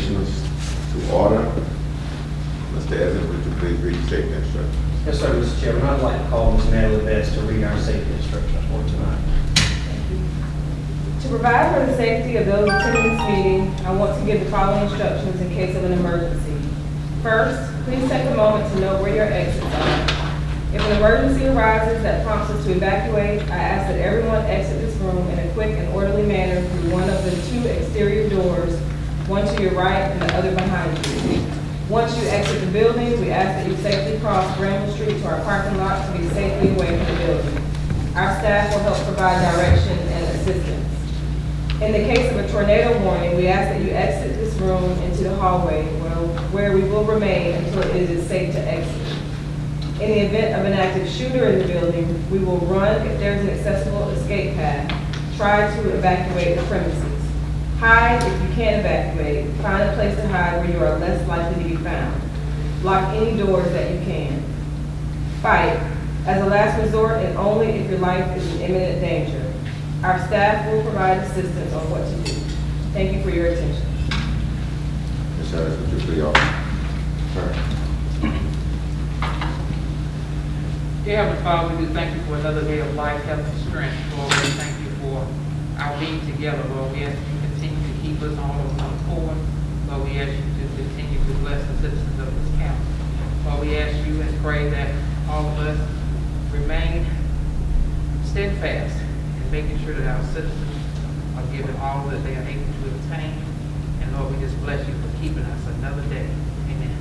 commissioners to order. Mr. Evans, would you please read the safety instructions? Yes, sir, Mr. Chairman. I'd like to call Ms. Natalie Best to read our safety instructions for tonight. To provide for the safety of those attending this meeting, I want to give the following instructions in case of an emergency. First, please take a moment to note where your exits are. If an emergency arises that prompts us to evacuate, I ask that everyone exit this room in a quick and orderly manner through one of the two exterior doors, one to your right and the other behind you. Once you exit the building, we ask that you safely cross Bramble Street to our parking lot to be safely away from the building. Our staff will help provide direction and assistance. In the case of a tornado warning, we ask that you exit this room into the hallway where we will remain until it is safe to exit. In the event of an active shooter in the building, we will run if there is an accessible escape path. Try to evacuate the premises. Hide if you can't evacuate. Find a place to hide where you are less likely to be found. Lock any doors that you can. Fight as a last resort and only if your life is in imminent danger. Our staff will provide assistance on what to do. Thank you for your attention. Ms. Evans, would you please offer? Dear Heavenly Father, we do thank you for another day of life, health, and strength. Lord, we thank you for our being together. Lord, we ask you to continue to keep us all on one accord. Lord, we ask you to continue to bless the citizens of this county. Lord, we ask you and pray that all of us remain steadfast in making sure that our citizens are given all that they are able to obtain. And Lord, we just bless you for keeping us another day. Amen.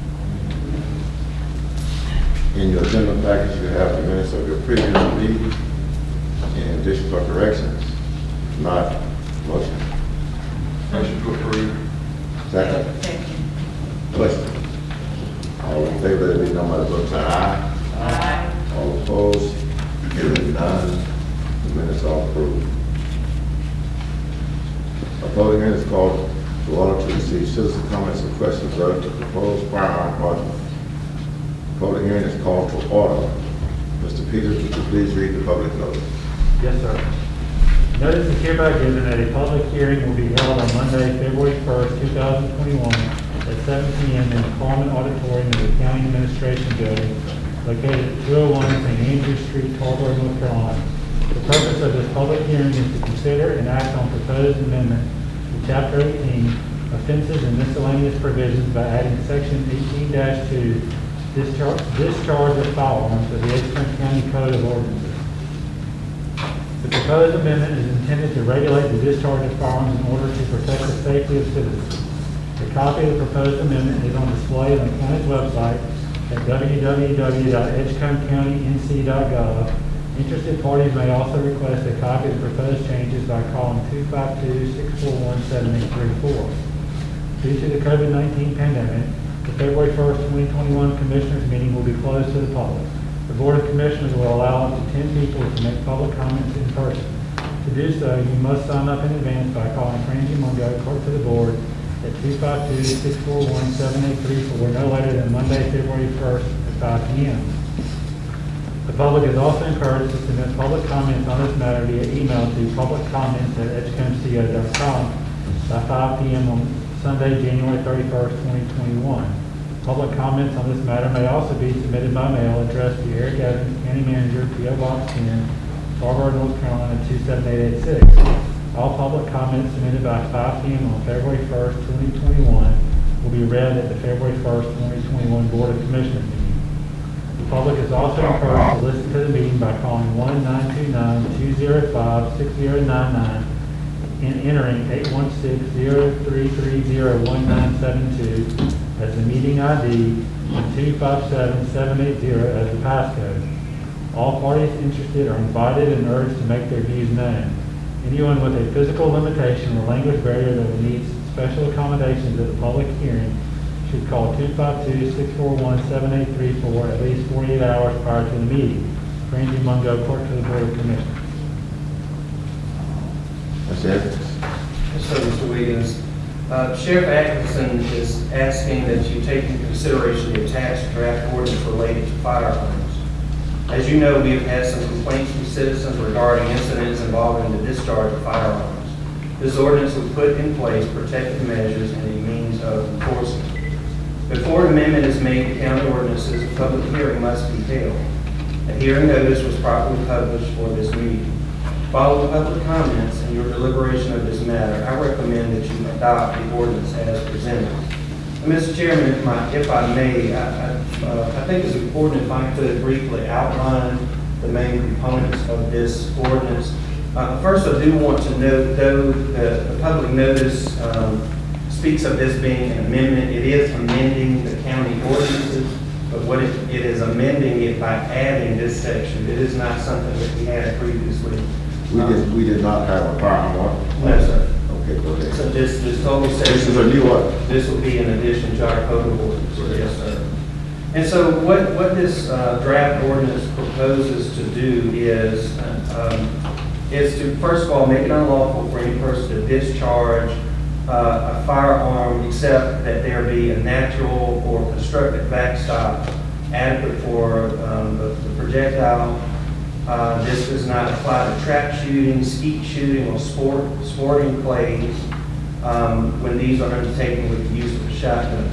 In your agenda package, you have the minutes of your previous meeting and additional corrections. Not motion. Motion to approve. Second. Question. All in favor, let it be known by the vote sign aye. Aye. All opposed? Hearing none, the minutes are approved. A public hearing is called to order to receive citizen comments and questions relative to proposed firearm project. Public hearing is called to order. Mr. Peters, would you please read the public notice? Yes, sir. Notice is hereby given that a public hearing will be held on Monday, February 1st, 2021 at 7 p.m. in the Coleman Auditorium of the County Administration Building located at 201 St. Andrews Street, Tarboro, North Carolina. The purpose of this public hearing is to consider and act on proposed amendment to Chapter 18, Offenses and Miscellaneous Provisions by adding Section 18-2, Discharge of Firearms of the Edgecombe County Code of Ordinances. The proposed amendment is intended to regulate the discharge of firearms in order to protect the safety of citizens. A copy of the proposed amendment is on display on the county's website at www.edgecombecounty.nc.gov. Interested parties may also request a copy of the proposed changes by calling 252-641-7834. Due to the COVID-19 pandemic, the February 1st, 2021 Commissioners meeting will be closed to the public. The Board of Commissioners will allow up to 10 people to make public comments in person. To do so, you must sign up in advance by calling Frangie Mungo, clerk to the board, at 252-641-7834 no later than Monday, February 1st at 5 p.m. The public is also encouraged to submit public comments on this matter via email to publiccomments@edgecombeco.com by 5 p.m. on Sunday, January 31st, 2021. Public comments on this matter may also be submitted by mail addressed to Eric Evans, County Manager, P.O. Box 10, Tarboro, North Carolina 27886. All public comments submitted by 5 p.m. on February 1st, 2021 will be read at the February 1st, 2021 Board of Commissioners meeting. The public is also encouraged to listen to the meeting by calling 1-929-205-6099 and entering 816-0330-1972 as the meeting ID and 257-780 as the passcode. All parties interested are invited and urged to make their views known. Anyone with a physical limitation or language barrier that will need special accommodations at the public hearing should call 252-641-7834 at least 48 hours prior to the meeting. Frangie Mungo, clerk to the Board of Commissioners. Ms. Evans? Yes, sir, Mr. Wiggins. Sheriff Atkinson is asking that you take into consideration the attached draft ordinance related to firearms. As you know, we have had some complaints from citizens regarding incidents involving the discharge of firearms. This ordinance would put in place protective measures and a means of enforcement. Before an amendment is made to county ordinances, a public hearing must be held. A hearing notice was properly published for this meeting. Following public comments and your deliberation of this matter, I recommend that you adopt the ordinance as presented. Mr. Chairman, if I may, I think it's important if I could briefly outline the main components of this ordinance. First, I do want to note, though the public notice speaks of this being an amendment, it is amending the county ordinances, but what it is amending it by adding this section. It is not something that we had previously. We did not have a firearm ordinance? No, sir. Okay, go ahead. So this total section. This is a new one? This will be in addition to our code of ordinance. Yes, sir. And so what this draft ordinance proposes to do is to, first of all, make it unlawful for any person to discharge a firearm except that there be a natural or constructed backstop adequate for the projectile. This does not apply to trap shooting, skeet shooting, or sporting plays when these are undertaken with the use of a shotgun.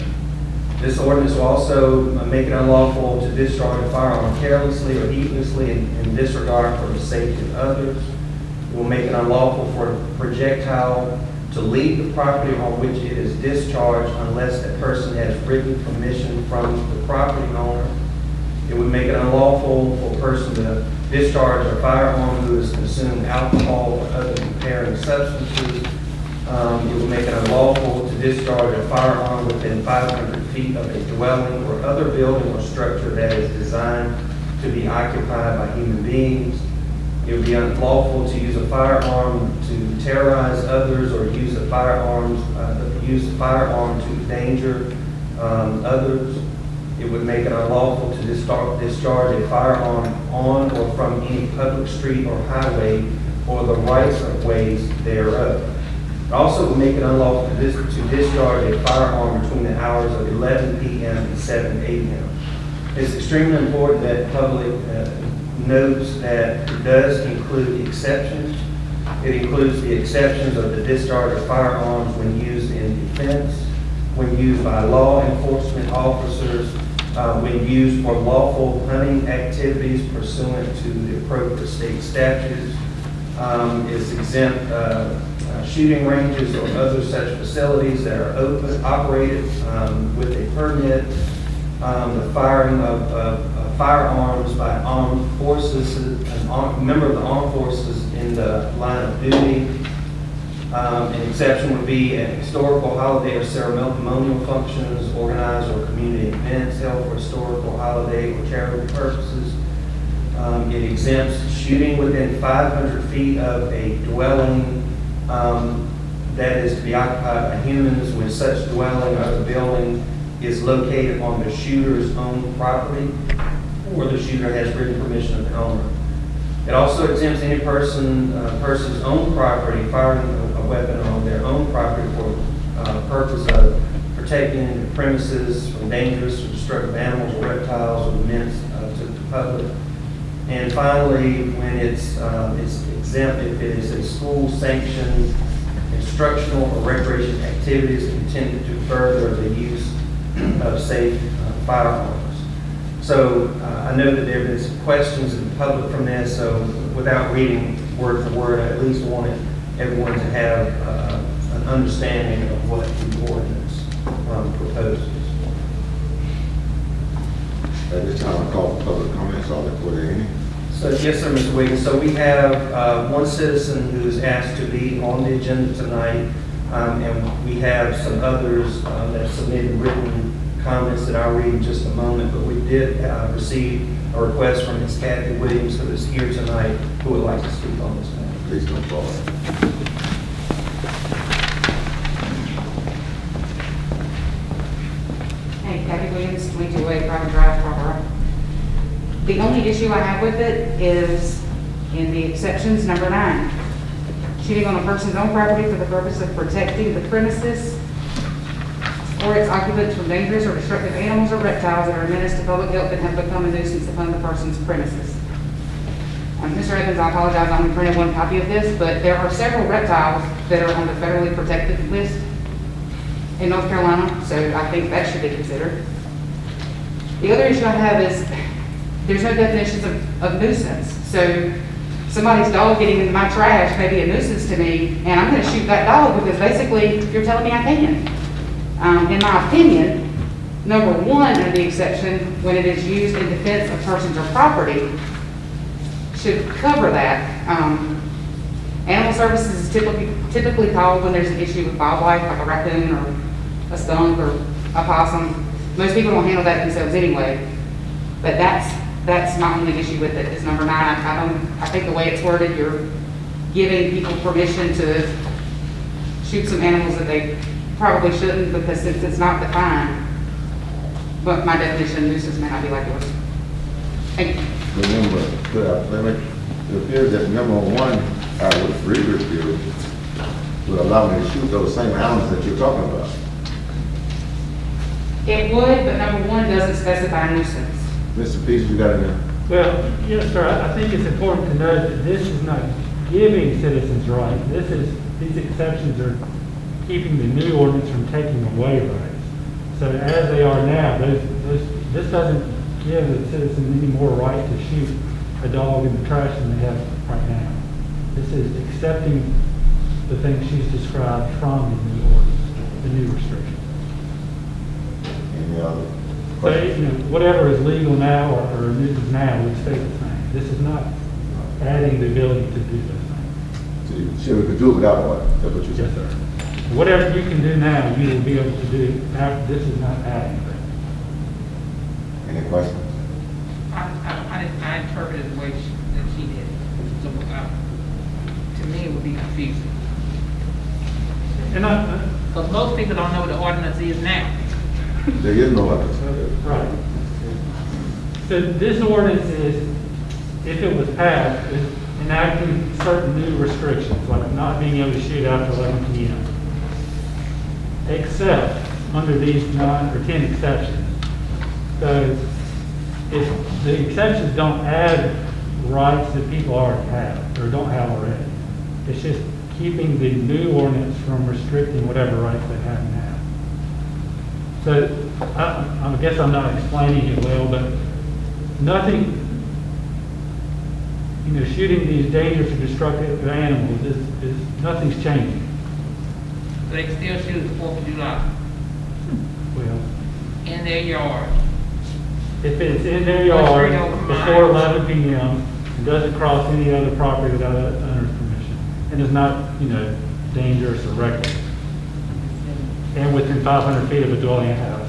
This ordinance will also make it unlawful to discharge a firearm carelessly or heedlessly in disregard for the safety of others. It will make it unlawful for a projectile to leave the property on which it is discharged unless that person has written permission from the property owner. It would make it unlawful for a person to discharge a firearm who has consumed alcohol or other impairing substances. It would make it unlawful to discharge a firearm within 500 feet of a dwelling or other building or structure that is designed to be occupied by human beings. It would be unlawful to use a firearm to terrorize others or use a firearm to endanger others. It would make it unlawful to discharge a firearm on or from any public street or highway or the rights of ways thereof. It also would make it unlawful to discharge a firearm between the hours of 11 p.m. and 7 a.m. It's extremely important that the public notes that it does include exceptions. It includes the exceptions of the discharge of firearms when used in defense, when used by law enforcement officers, when used for lawful hunting activities pursuant to the appropriate state statutes. It's exempt shooting ranges or other such facilities that are operated with a permit. The firing of firearms by armed forces, a member of the armed forces in the line of duty. An exception would be at historical holiday or ceremonial functions, organized or community events held for historical holiday or charitable purposes. It exempts shooting within 500 feet of a dwelling that is to be occupied by humans when such dwelling or the building is located on the shooter's own property or the shooter has written permission of the owner. It also exempts any person's own property firing a weapon on their own property for purpose of protecting the premises from dangerous or destructive animals or reptiles or menace to the public. And finally, when it's exempt if it is a school-sanctioned instructional or recreation activities intended to further the use of safe firearms. So I know that there have been some questions in the public from this, so without reading word for word, I at least wanted everyone to have an understanding of what the ordinance proposes. At this time, I call for public comments. Were there any? So yes, sir, Mr. Wiggins. So we have one citizen who is asked to be on the agenda tonight, and we have some others that submitted written comments that I'll read in just a moment, but we did receive a request from Ms. Kathy Williams, who is here tonight, who would like to speak on this matter. Please come forward. Hey, Kathy Williams, 22A Private Drive, Providence. The only issue I have with it is in the exceptions, number 9. Shooting on a person's own property for the purpose of protecting the premises or its occupants from dangerous or destructive animals or reptiles that are a menace to public health and have become a nuisance upon the person's premises. Mr. Evans, I apologize, I only printed one copy of this, but there are several reptiles that are on the federally protected list in North Carolina, so I think that should be considered. The other issue I have is there's no definitions of nuisance. So somebody's dog getting into my trash may be a nuisance to me, and I'm gonna shoot that dog because basically you're telling me I can. In my opinion, number one under the exception, when it is used in defense of persons or property, should cover that. Animal services is typically called when there's an issue with wildlife, like a raccoon or a skunk or a possum. Most people don't handle that themselves anyway, but that's my only issue with it, is number 9. I think the way it's worded, you're giving people permission to shoot some animals that they probably shouldn't, because since it's not defined, but my definition of nuisance may not be like yours. Thank you. Remember, it appears that number 1, I would agree with you, would allow me to shoot those same animals that you're talking about. It would, but number 1 doesn't specify nuisance. Mr. Peters, you got it now? Well, yes, sir, I think it's important to note that this is not giving citizens rights. These exceptions are keeping the new ordinance from taking away rights. So as they are now, this doesn't give the citizen any more right to shoot a dog in the trash than they have right now. This is accepting the things she's described from the new ordinance, the new restrictions. Any other So, questions? whatever is legal now or nuisance now would stay the same. This is not adding the ability to do those things. So we could do it without one, is that what you said? Yes, sir. Whatever you can do now, you will be able to do after. This is not adding things. Any questions? I interpreted it the way that she did. So, to me, it would be confusing. And Because most people don't know what the ordinance is now. There is no other. right. So this ordinance is, if it was passed, is enacting certain new restrictions, like not being able to shoot after 11 p.m. Except under these 9 or 10 exceptions. So if the exceptions don't add rights that people already have or don't have already, it's just keeping the new ordinance from restricting whatever rights they have now. So I guess I'm not explaining it well, but nothing, shooting these dangerous or destructive animals is nothing's changing. They can still shoot the 4th of July Well, in their yard. if it's in their yard before 11 p.m. and doesn't cross any other property without the owner's permission, and is not, dangerous or reckless, and within 500 feet of a dwelling house,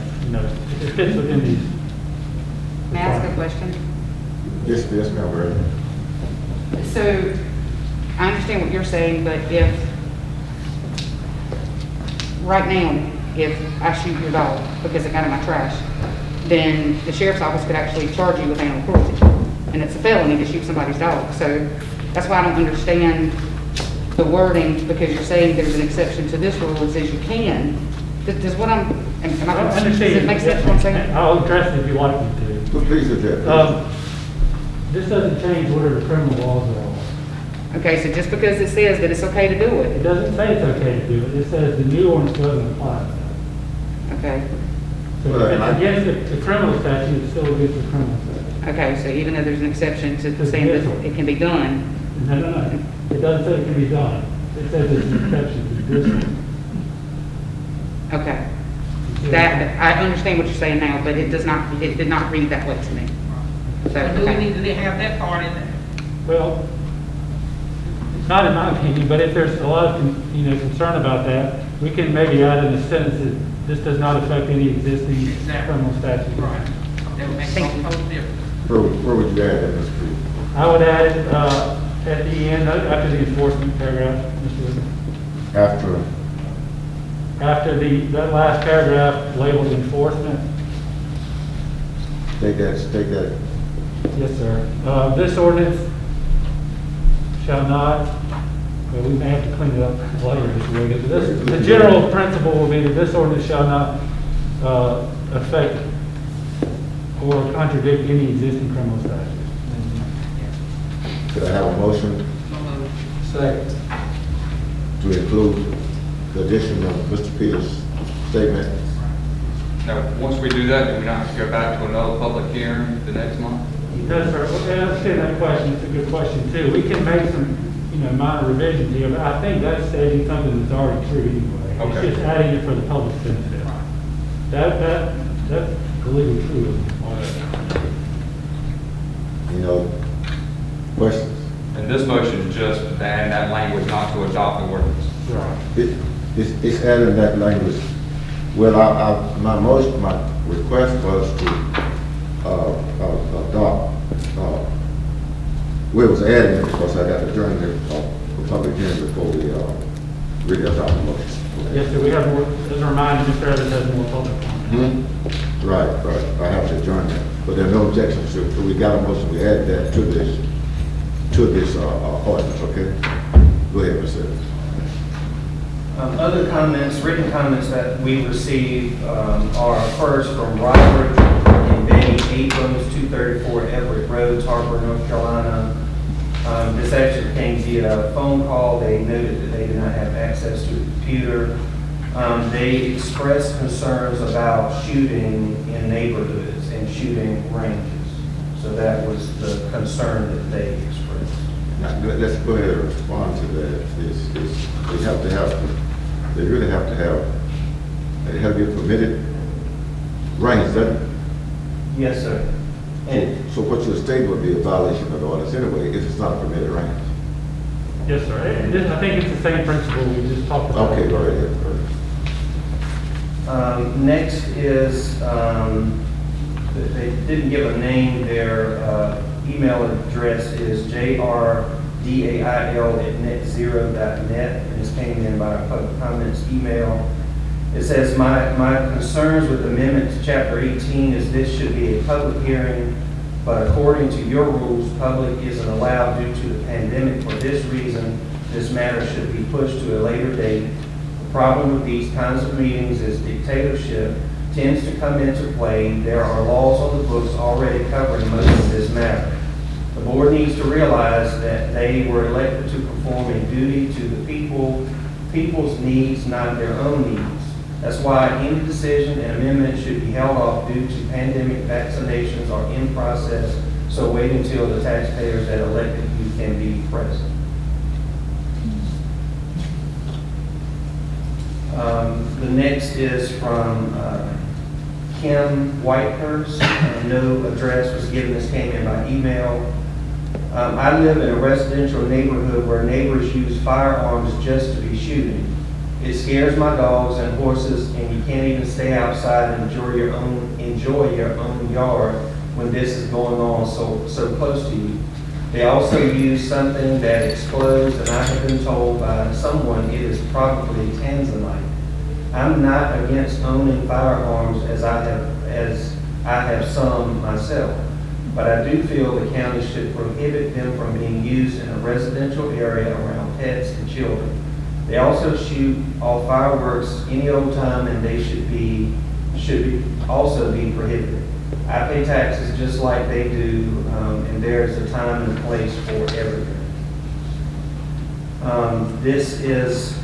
it fits within these. May I ask a question? Yes, ma'am, Brenda. So, I understand what you're saying, but if, right now, if I shoot your dog because it got in my trash, then the sheriff's office could actually charge you with animal cruelty. And it's a felony to shoot somebody's dog. So, that's why I don't understand the wording, because you're saying there's an exception to this rule that says you can. Does what am I, I does understand. it make sense what I'm saying? I'll address it if you like me to. So please address. This doesn't change whatever criminal laws are. Okay, so just because it says that it's okay to do It it, doesn't say it's okay to do it. It says the new ordinance doesn't apply to that. okay? So Well, if and it's against the criminal statute, it's still against the criminal statute. Okay, so even though there's an exception to saying that it can be done, No. It doesn't say it can be done. It says it's an exception to this one. okay. That, I understand what you're saying now, but it did not read that way to me. So, So do we okay. need to have that part in there? Well, not in my opinion, but if there's a lot of, concern about that, we can maybe add in a sentence that this does not affect any existing criminal statute. Right. That would make Thank you. a total difference. Where would you add that, Mr. Peters? I would add it at the end, after the enforcement paragraph, Mr. Whitman. After that last paragraph labeled enforcement. State that. Yes, sir. This ordinance shall not, well, we may have to clean it up later this week. The general principle will be that this ordinance shall not affect or contradict any existing criminal statute. Could I have a motion So moved. Second. to include the addition of Mr. Peters' statement? Now, once we do that, do we not have to go back to another public hearing the next month? No, sir. Well, yeah, let's get that question. It's a good question too. We can make some, minor revisions here, but I think that's stating something that's already true anyway. Okay. It's just adding it for the public's benefit. That's completely true. Questions? And this motion is just to add that language not to adopt the ordinance. Right. It's adding that language. Well, my request was to, adopt, we was adding it because I got to adjourn the public hearing before we, really adopt the motion. Yes, sir. We have more, as a reminder, Mr. Evans has more public comment. Right, I have to adjourn that, but there are no objections to it, so we got a motion, we add that to this, ordinance, okay? Go ahead, Mr. Evans. Other comments, written comments that we received are first from Robert and Betty Abrams, 234 Everett Road, Harper, North Carolina. This actually came via phone call. They noted that they did not have access to a computer. They expressed concerns about shooting in neighborhoods and shooting ranges. So that was the concern that they expressed. Now, let's go ahead and respond to that. They really have to have a permitted range, doesn't it? Yes, sir. And So what you're stating would be a violation of the ordinance anyway, if it's not a permitted range. Yes, sir. And this, I think it's the same principle we just talked about. Okay, go ahead. next is, they didn't give a name. Their email address is jrdail@netzero.net, and this came in by a public comments email. It says, my concerns with amendment to chapter 18 is this should be a public hearing, but according to your rules, public isn't allowed due to the pandemic. For this reason, this matter should be pushed to a later date. The problem with these kinds of meetings is dictatorship tends to come into play. There are laws on the books already covering most of this matter. The board needs to realize that they were elected to perform a duty to the people's needs, not their own needs. That's why any decision and amendment should be held off due to pandemic. Vaccinations are in process, so wait until the taxpayers that elected you can be present. The next is from Kim Whitehurst. No address was given. This came in by email. I live in a residential neighborhood where neighbors use firearms just to be shooting. It scares my dogs and horses, and you can't even stay outside and enjoy your own yard when this is going on so close to you. They also use something that explodes, and I have been told by someone it is probably tanzanite. I'm not against owning firearms as I have some myself, but I do feel the county should prohibit them from being used in a residential area around pets and children. They also shoot all fireworks any old time, and they should also be prohibited. I pay taxes just like they do, and there's a time and a place for everything. This is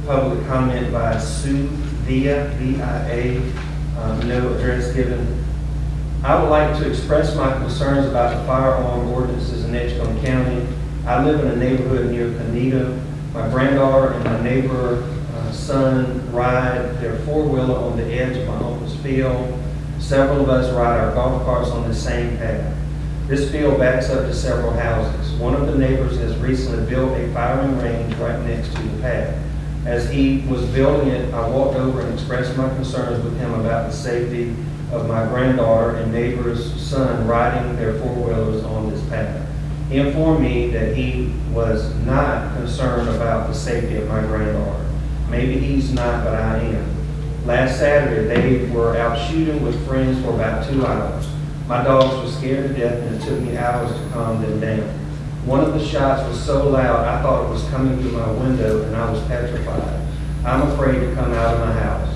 public comment by Sue Via, V-I-A, no address given. I would like to express my concerns about the firearm ordinances in Edgecombe County. I live in a neighborhood near Canita. My granddaughter and my neighbor son ride their four-wheeler on the edge of my uncle's field. Several of us ride our golf carts on the same path. This field backs up to several houses. One of the neighbors has recently built a firing range right next to the path. As he was building it, I walked over and expressed my concerns with him about the safety of my granddaughter and neighbor's son riding their four-wheelers on this path. He informed me that he was not concerned about the safety of my granddaughter. Maybe he's not, but I am. Last Saturday, they were out shooting with friends for about 2 hours. My dogs were scared to death, and it took me hours to calm them down. One of the shots was so loud, I thought it was coming through my window, and I was petrified. I'm afraid to come out of my house.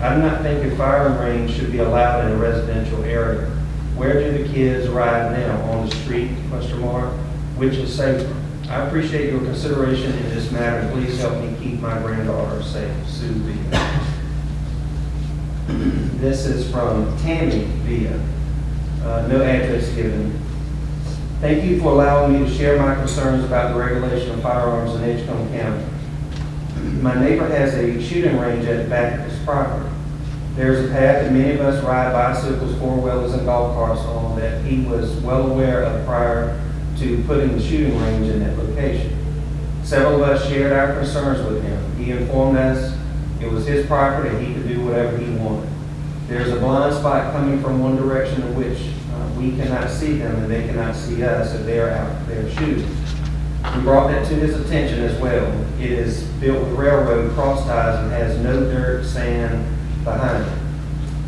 I do not think a firing range should be allowed in a residential area. Where do the kids ride now? On the street? Which is safer? I appreciate your consideration in this matter. Please help me keep my granddaughter safe. Sue Villa. This is from Tammy Villa. No address given. Thank you for allowing me to share my concerns about the regulation of firearms in Edgecombe County. My neighbor has a shooting range at the back of his property. There's a path that many of us ride bicycles, four-wheelers, and golf carts on that he was well aware of prior to putting the shooting range in that location. Several of us shared our concerns with him. He informed us it was his property and he could do whatever he wanted. There's a blind spot coming from one direction in which we cannot see them and they cannot see us if they are out there shooting. We brought that to his attention as well. It is built with railroad cross ties and has no dirt, sand behind it.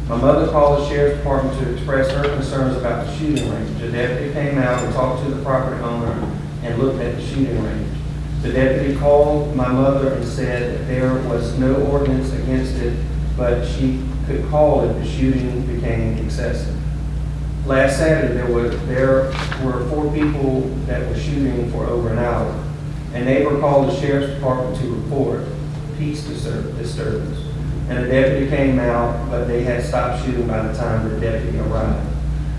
My mother called the sheriff's department to express her concerns about the shooting range. A deputy came out and talked to the property owner and looked at the shooting range. The deputy called my mother and said that there was no ordinance against it, but she could call if the shooting became excessive. Last Saturday, there were 4 people that were shooting for over an hour. A neighbor called the sheriff's department to report peace disturbance. And a deputy came out, but they had stopped shooting by the time the deputy arrived.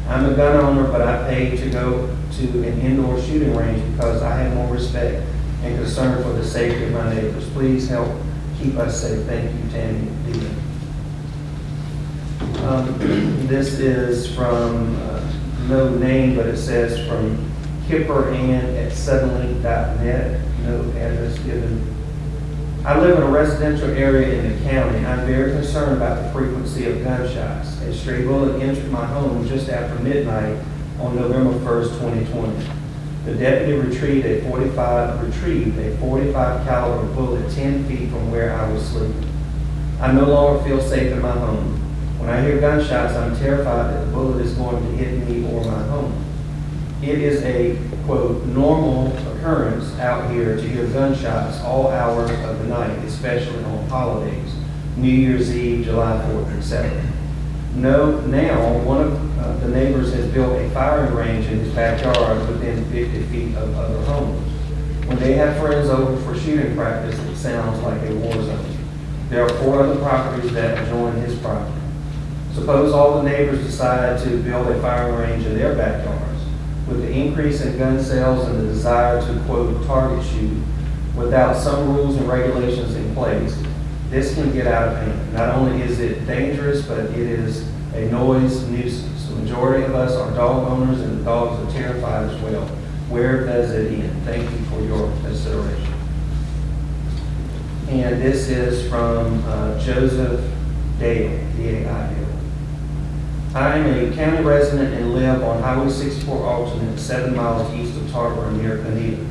I'm a gun owner, but I paid to go to an indoor shooting range because I have more respect and concern for the safety of my neighbors. Please help keep us safe. Thank you, Tammy D. This is from, no name, but it says from kipperann@suddenly.net. No address given. I live in a residential area in the county. I'm very concerned about the frequency of gunshots. A stray bullet entered my home just after midnight on November 1st, 2020. The deputy retrieved a 45 caliber bullet 10 feet from where I was sleeping. I no longer feel safe in my home. When I hear gunshots, I'm terrified that the bullet is going to hit me or my home. It is a, quote, normal occurrence out here to hear gunshots all hours of the night, especially on holidays, New Year's Eve, July 4th, etc. Now, one of the neighbors has built a firing range in his backyard within 50 feet of other homes. When they have friends over for shooting practice, it sounds like a war zone. There are 4 other properties that adjoin his property. Suppose all the neighbors decide to build a firing range in their backyards. With the increase in gun sales and the desire to, quote, target shoot, without some rules and regulations in place, this can get out of hand. Not only is it dangerous, but it is a noise nuisance. The majority of us are dog owners and the dogs are terrified as well. Where does it end? Thank you for your consideration. And this is from Joseph Dale, D-A-I-L. I am a county resident and live on Highway 64 alternate 7 miles east of Tarboro near Canita.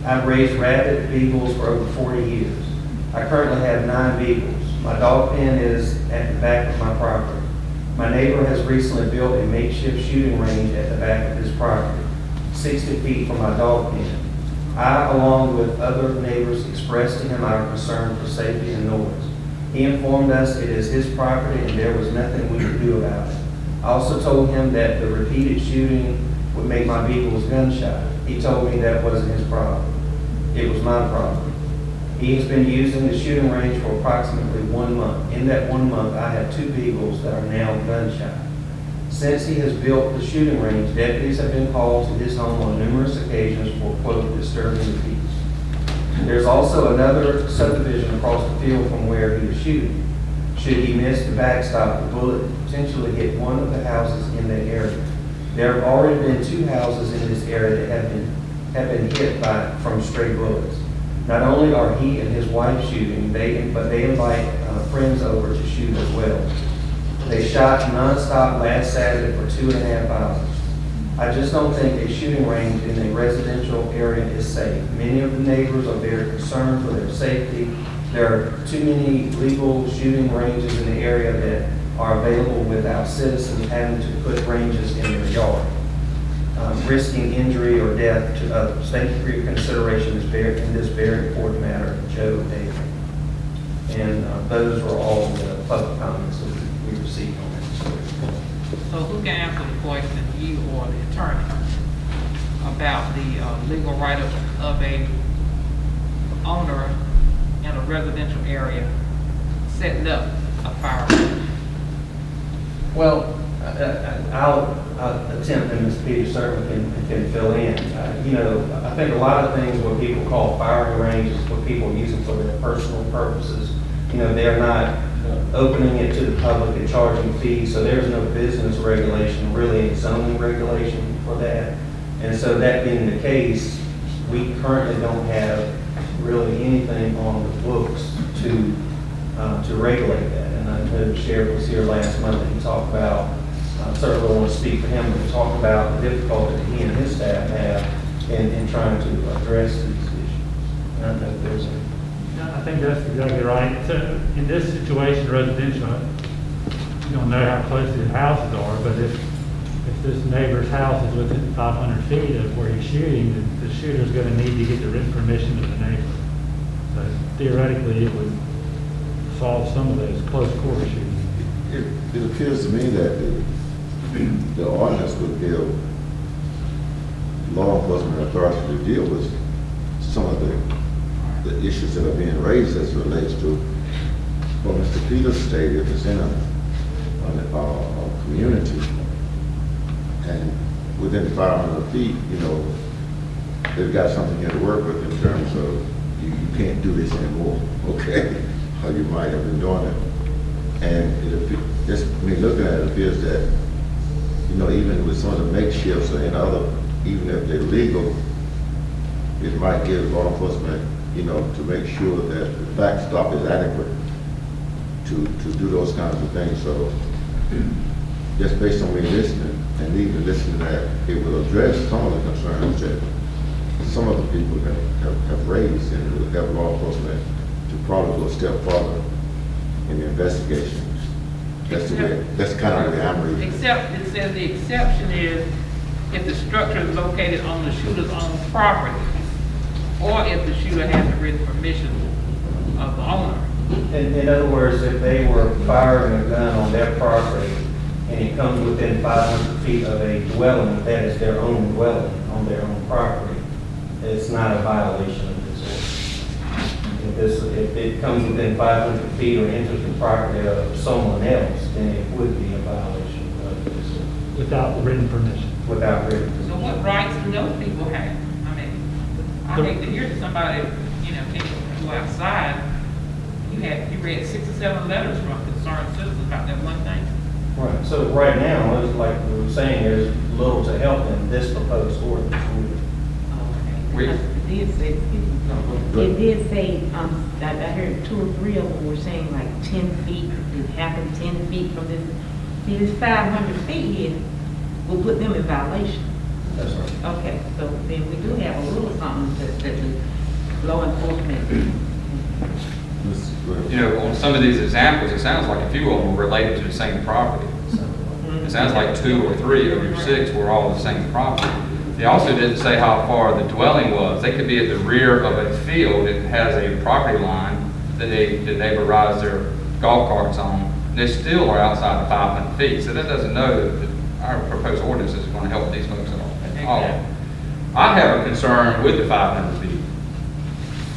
I've raised rabbit beagles for over 40 years. I currently have 9 beagles. My dog pen is at the back of my property. My neighbor has recently built a makeshift shooting range at the back of his property, 60 feet from my dog pen. I, along with other neighbors, expressed to him our concern for safety and noise. He informed us it is his property and there was nothing we could do about it. I also told him that the repeated shooting would make my beagles gun-shy. He told me that wasn't his problem. It was my problem. He has been using the shooting range for approximately 1 month. In that 1 month, I have 2 beagles that are now gun-shy. Since he has built the shooting range, deputies have been called to his home on numerous occasions for, quote, disturbing the peace. There's also another subdivision across the field from where he is shooting. Should he miss the backstop, the bullet potentially hit one of the houses in that area. There have already been 2 houses in this area that have been hit from stray bullets. Not only are he and his wife shooting, but they invite friends over to shoot as well. They shot nonstop last Saturday for 2.5 hours. I just don't think a shooting range in a residential area is safe. Many of the neighbors are very concerned for their safety. There are too many legal shooting ranges in the area that are available without citizens having to put ranges in their yard, risking injury or death to others. Thank you for your consideration in this very important matter, Joe David. And those were all the public comments that we received on that. So who can answer the question, you or the attorney, about the legal right of a owner in a residential area setting up a fire range? Well, I'll attempt, and Ms. Peters certainly can fill in. You know, I think a lot of things what people call firing ranges, what people use them for their personal purposes, you know, they're not opening it to the public and charging fees, so there's no business regulation, really zoning regulation for that. And so that being the case, we currently don't have really anything on the books to regulate that. And I know the sheriff was here last month and he talked about, certainly don't want to speak for him, but talk about the difficulty that he and his staff have in trying to address these issues. And I don't know if there's a... I think that's exactly right. So in this situation, residential, you don't know how close the houses are, but if this neighbor's house is within 500 feet of where he's shooting, the shooter's going to need to get the written permission of the neighbor. So theoretically, it would solve some of those close quarter shootings. It appears to me that the ordinance would give law enforcement authority to deal with some of the issues that are being raised as it relates to what Mr. Peters stated is in a community. And within 500 feet, you know, they've got something here to work with in terms of you can't do this anymore, okay? Or you might have been doing it. And just me looking at it appears that, you know, even with some of the makeshifts and other, even if they're legal, it might give law enforcement, you know, to make sure that the backstop is adequate to do those kinds of things. So just based on me listening and even listening that it will address some of the concerns that some of the people have raised, and it will help law enforcement to probably go a step further in the investigation. That's kind of the way I'm reading. Except, it says the exception is if the structure is located on the shooter's own property, or if the shooter has the written permission of the owner. In other words, if they were firing a gun on their property and it comes within 500 feet of a dwelling, that is their own dwelling on their own property, it's not a violation of this ordinance. If it comes within 500 feet or enters the property of someone else, then it would be a violation of this ordinance. Without written permission. Without written So permission. what rights do those people have? I mean, I hate to hear somebody, you know, taking go outside. You read 6 or 7 letters from concerned citizens about that one thing. Right, so right now, it's like we were saying, there's little to help in this proposed ordinance. Okay. It did say, it did say, I heard 2 or 3 of them were saying like 10 feet, it happened 10 feet from this. See, this 500 feet here will put them in violation. That's right. Okay, so then we do have a little something that the law enforcement. You know, on some of these examples, it sounds like a few of them were related to the same property. It sounds like 2 or 3 of your 6 were all the same property. They also didn't say how far the dwelling was. They could be at the rear of a field that has a property line that they neighborize their golf carts on. They still are outside the 500 feet. So that doesn't know that our proposed ordinance is going to help these folks at all. I have a concern with the 500 feet.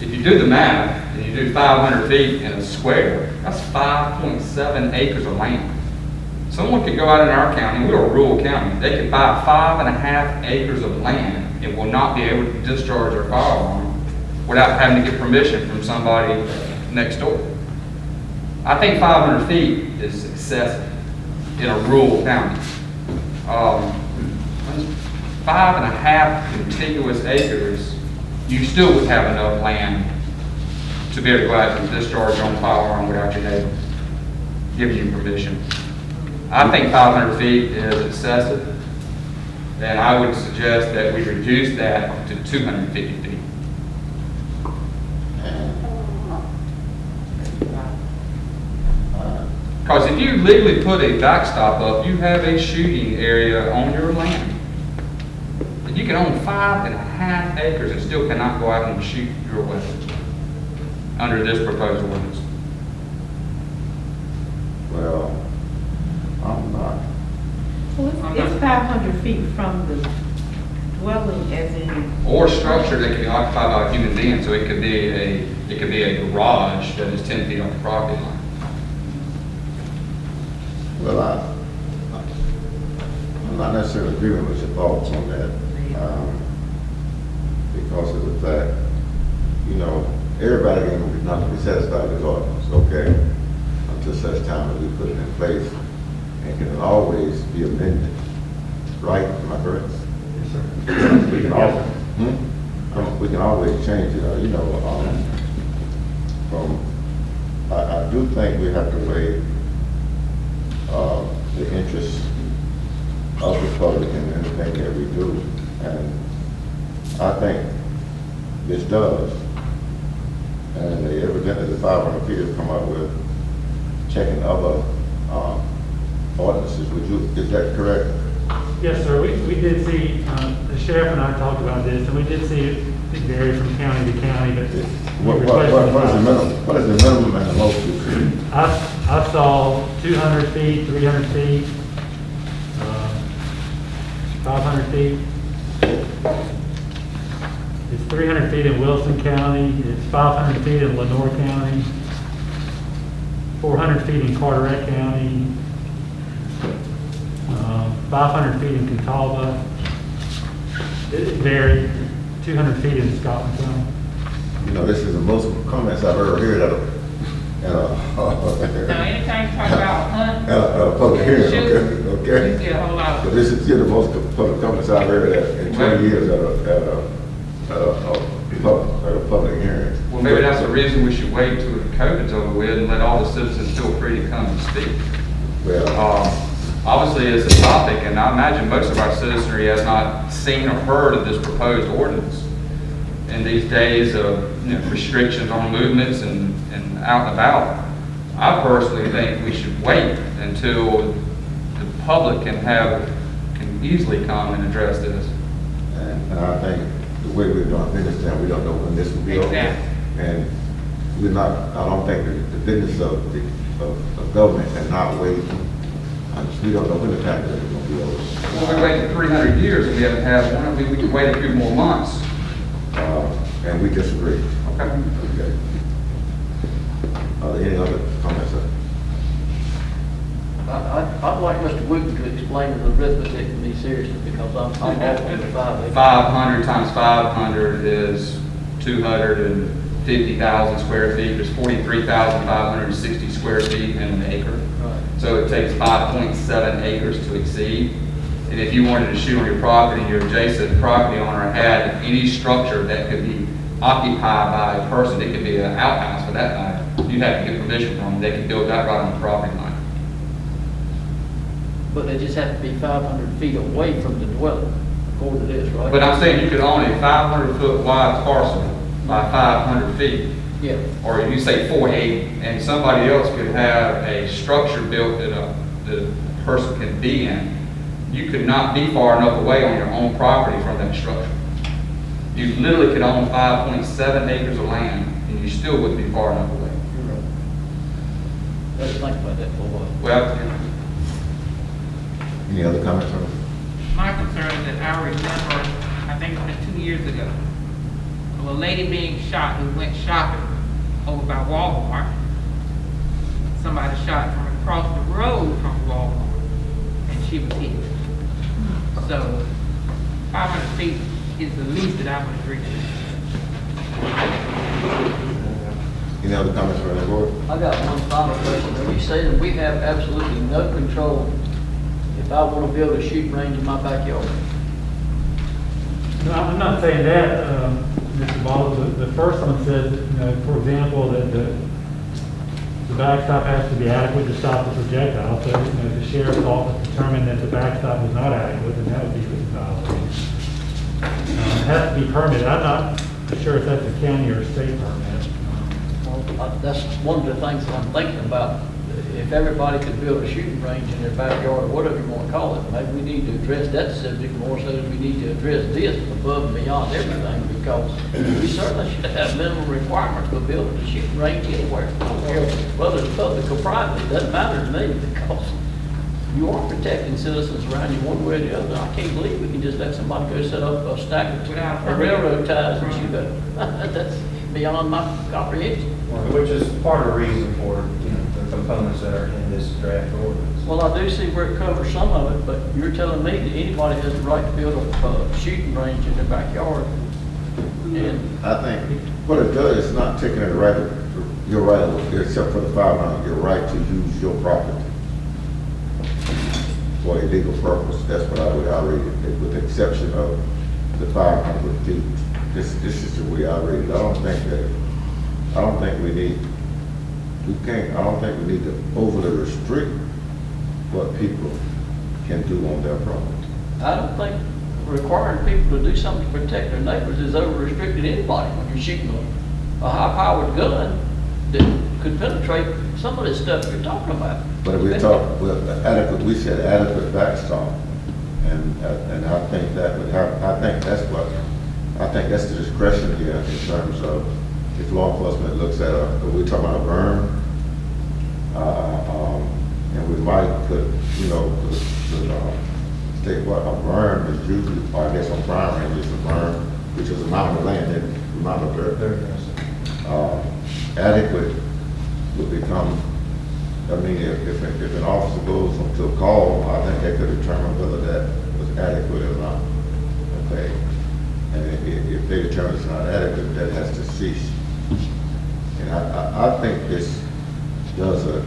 If you do the math, and you do 500 feet in a square, that's 5.7 acres of land. Someone could go out in our county, we're a rural county, they could buy 5.5 acres of land and will not be able to discharge their firearm without having to get permission from somebody next door. I think 500 feet is excessive in a rural county. 5.5 contiguous acres, you still would have enough land to be able to go out and discharge your own firearm without your neighbor giving you permission. I think 500 feet is excessive, and I would suggest that we reduce that to 250 feet. Because if you legally put a backstop up, you have a shooting area on your land. And you can own 5.5 acres and still cannot go out and shoot your weapon under this proposed ordinance. Well, I'm not 500 feet from the dwelling as in? Or structure that can be occupied by a human being, so it could be a garage that is 10 feet off the property line. Well, I'm not necessarily agreeing with your thoughts on that, because of the fact, you know, everybody can not be satisfied with ordinance, okay, until such time as we put it in place, and can always be amended, right? Am I correct? Yes, sir. We can always, we can always change it, you know, I do think we have to weigh the interests of the public in anything that we do, and I think this does. And they evidently, the 500 feet have come up with checking other ordinances. Is that correct? Yes, sir, we did see, the sheriff and I talked about this, and we did see it vary from county to county, but. What is the minimum? What is the minimum and the most you see? I saw 200 feet, 300 feet, 500 feet. It's 300 feet in Wilson County, it's 500 feet in Lenore County, 400 feet in Carteret County, 500 feet in Catawba. It varied, 200 feet in Scotland County. You know, this is the most comments I've ever heard at Now, anytime you talk about hunt, a public hearing, shoot, okay? you see a whole lot of. But this is still the most public comments I've heard in 20 years at a public hearing. Well, maybe that's the reason we should wait till the COVID's over with and let all the citizens feel free to come and speak. Well, Obviously, it's a topic, and I imagine most of our citizenry has not seen or heard of this proposed ordinance. In these days of restrictions on movements and out and about, I personally think we should wait until the public can easily come and address this. and I think the way we're doing business now, we don't know when this will be over. Exactly. And I don't think the business of government cannot wait. We don't know when the time is going to be over. Well, we waited 300 years and we haven't had one. We can wait a few more months. And we disagree. Okay. Okay. Are there any other comments, sir? I'd like Mr. Wooten to explain the arithmetic to me seriously, because I'm off on the 5 acre. 500 times 500 is 250,000 square feet. There's 43,560 square feet in an acre. Right. So it takes 5.7 acres to exceed. And if you wanted to shoot on your property, your adjacent property owner had any structure that could be occupied by a person, it could be an outhouse for that matter, you'd have to get permission from them. They could build that right on the property line. But they just have to be 500 feet away from the dwelling, according to this, right? But I'm saying you could own a 500-foot wide parcel by 500 feet. Yeah, Or you say 480, and somebody else could have a structure built that a person can be in. You could not be far enough away on your own property from that structure. You literally could own 5.7 acres of land, and you still wouldn't be far enough away. you're right. Let's think about that for a while. Well, Any other comments on it? My concern is that I remember, I think it was 2 years ago, of a lady being shot who went shopping over by Walmart. Somebody shot from across the road from Walmart, and she was hit. So 500 feet is the least that I would agree to. Any other comments from the board? I got one final question. Are you saying that we have absolutely no control if I want to build a shooting range in my backyard? No, I'm not saying that, Mr. Ball. The first one says, for example, that the backstop has to be adequate to stop the projectile. So, if the sheriff's office determined that the backstop was not adequate, then that would be a violation. It has to be permitted. I'm not sure if that's a county or a state permit. Well, that's one of the things that I'm thinking about. If everybody could build a shooting range in their backyard, or whatever you want to call it, maybe we need to address that subject more so than we need to address this above and beyond everything, because we certainly should have minimum requirements for building a shooting range anywhere. I don't care whether it's public or private, it doesn't matter to me, because you are protecting citizens around you one way or the other. I can't believe we can just let somebody go set up a stack of railroad ties and shoot up. That's beyond my comprehension. Which is part of the reason for, the components that are in this draft ordinance. Well, I do see where it covers some of it, but you're telling me that anybody has the right to build a shooting range in their backyard. And I think what it does is not taking it right, your right, except for the 500, your right to use your property for a legal purpose. That's what I read it, with the exception of the 500 feet. This is the way I read it. I don't think we need to overly restrict what people can do on their property. I don't think requiring people to do something to protect their neighbors is over restricting anybody when you're shooting a high-powered gun that could penetrate some of this stuff you're talking about. But if we talk, we said adequate backstop, and I think that would have, I think that's the discretion here in terms of if law enforcement looks at we're talking about a berm, and we might could state what a berm is usually, or I guess on prime range is a berm, which is a mountain of land, and a mountain of dirt. Adequate would become, I mean, if an officer goes to a call, I think they could determine whether that was adequate or not. Okay, and if they determine it's not adequate, that has to cease. And I think this does a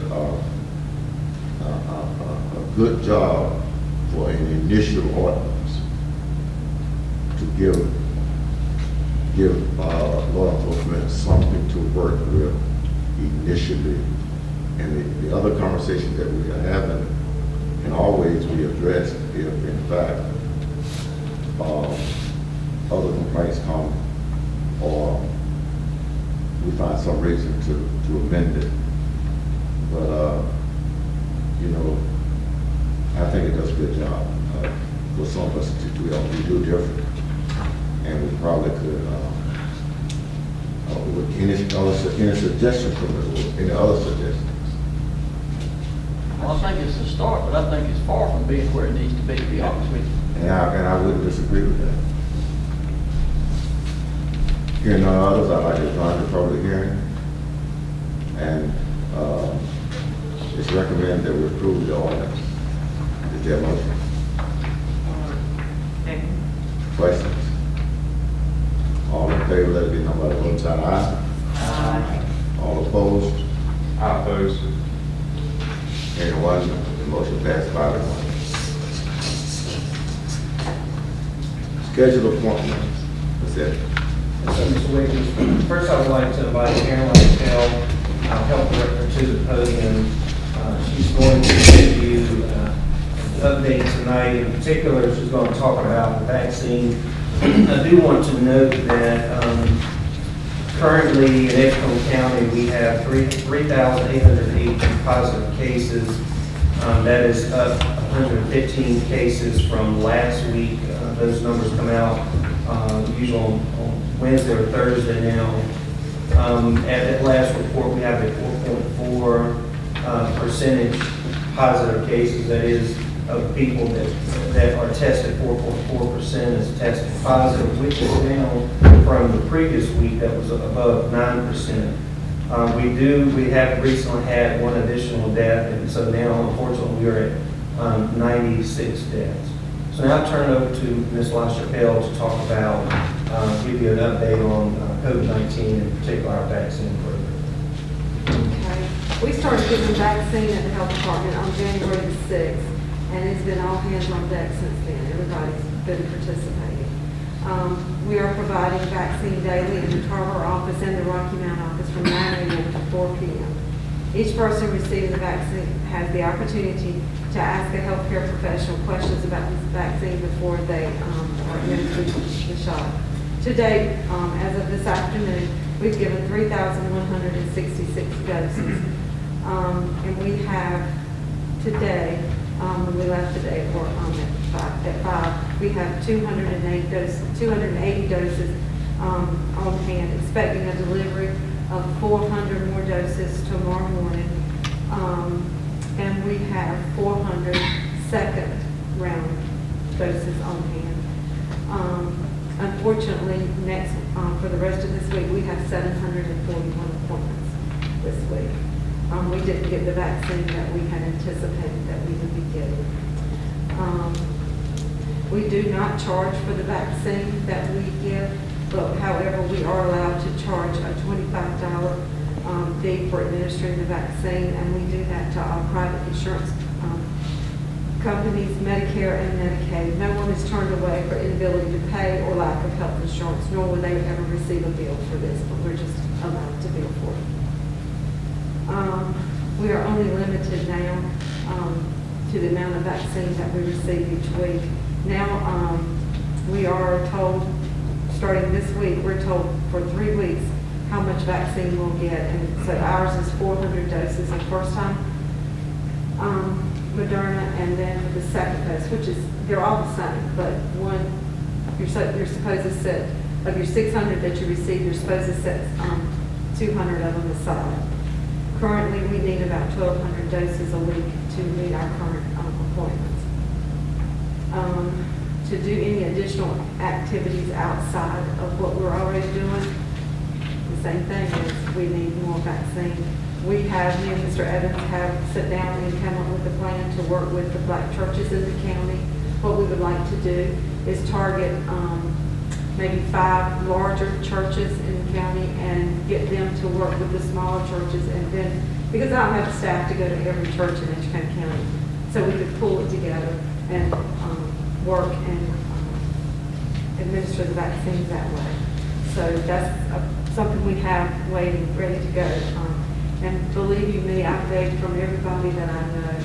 good job for an initial ordinance to give law enforcement something to work with initially. And the other conversation that we are having can always be addressed if, in fact, other complaints come or we find some reason to amend it. But, I think it does a good job. For some of us, we do different. And we probably could, with any suggestions from the, any other suggestions? Well, I think it's a start, but I think it's far from being where it needs to be honest with you. And I wouldn't disagree with that. Hearing none others, I'd like to join the public hearing. And it's recommended that we approve the ordinance. Is there a motion? Questions? All in favor, let it be known by the vote sign aye. Aye. All opposed? I oppose. Hearing one, the motion passed 5-1. Schedule appointments. That's it. So, Mr. Wiggins, first I would like to invite Karen Lampell, our health director, to the podium. She's going to give you an update tonight. In particular, she's going to talk about the vaccine. I do want to note that currently in Edgecombe County, we have 3,880 positive cases. That is up 115 cases from last week. Those numbers come out usually on Wednesday or Thursday now. At that last report, we have a 4.4 percentage positive cases, that is, of people that are tested. 4.4% is tested positive, which is down from the previous week that was above 9%. We have recently had one additional death, and so now, unfortunately, we are at 96 deaths. So now I'll turn it over to Ms. LaChapelle to talk about, give you an update on COVID-19, in particular our vaccine program. Okay. We started giving vaccine at the health department on January the 6th, and it's been all hands on deck since then. Everybody's been participating. We are providing vaccine daily in the Tarver office and the Rocky Mount office from 9 a.m. to 4 p.m. Each person receiving the vaccine has the opportunity to ask a healthcare professional questions about this vaccine before they are administered the shot. To date, as of this afternoon, we've given 3,166 doses. And we have today, when we left today at 5, we have 280 doses on hand, expecting a delivery of 400 more doses tomorrow morning. and we have 400 second round doses on hand. Unfortunately, for the rest of this week, we have 741 appointments this week. We didn't get the vaccine that we had anticipated that we would be getting. We do not charge for the vaccine that we give, but however, we are allowed to charge a $25 fee for administering the vaccine, and we do that to all private insurance companies, Medicare and Medicaid. No one is turned away for inability to pay or lack of health insurance, nor will they ever receive a bill for this, but we're just allowed to bill for it. We are only limited now to the amount of vaccine that we receive each week. Now, we are told, starting this week, we're told for 3 weeks how much vaccine we'll get. And so ours is 400 doses the first time, Moderna, and then for the second dose, which is, they're all the same, but one, you're supposed to set, of your 600 that you receive, you're supposed to set 200 of them aside. Currently, we need about 1,200 doses a week to meet our current appointments. To do any additional activities outside of what we're already doing, the same thing is we need more vaccine. Me and Mr. Evans have sat down and come up with a plan to work with the black churches in the county. What we would like to do is target maybe 5 larger churches in the county and get them to work with the smaller churches, and then, because I don't have staff to go to every church in Edgecombe County, so we could pull it together and work and administer the vaccines that way. So that's something we have waiting, ready to go. And believe you me, I begged from everybody that I know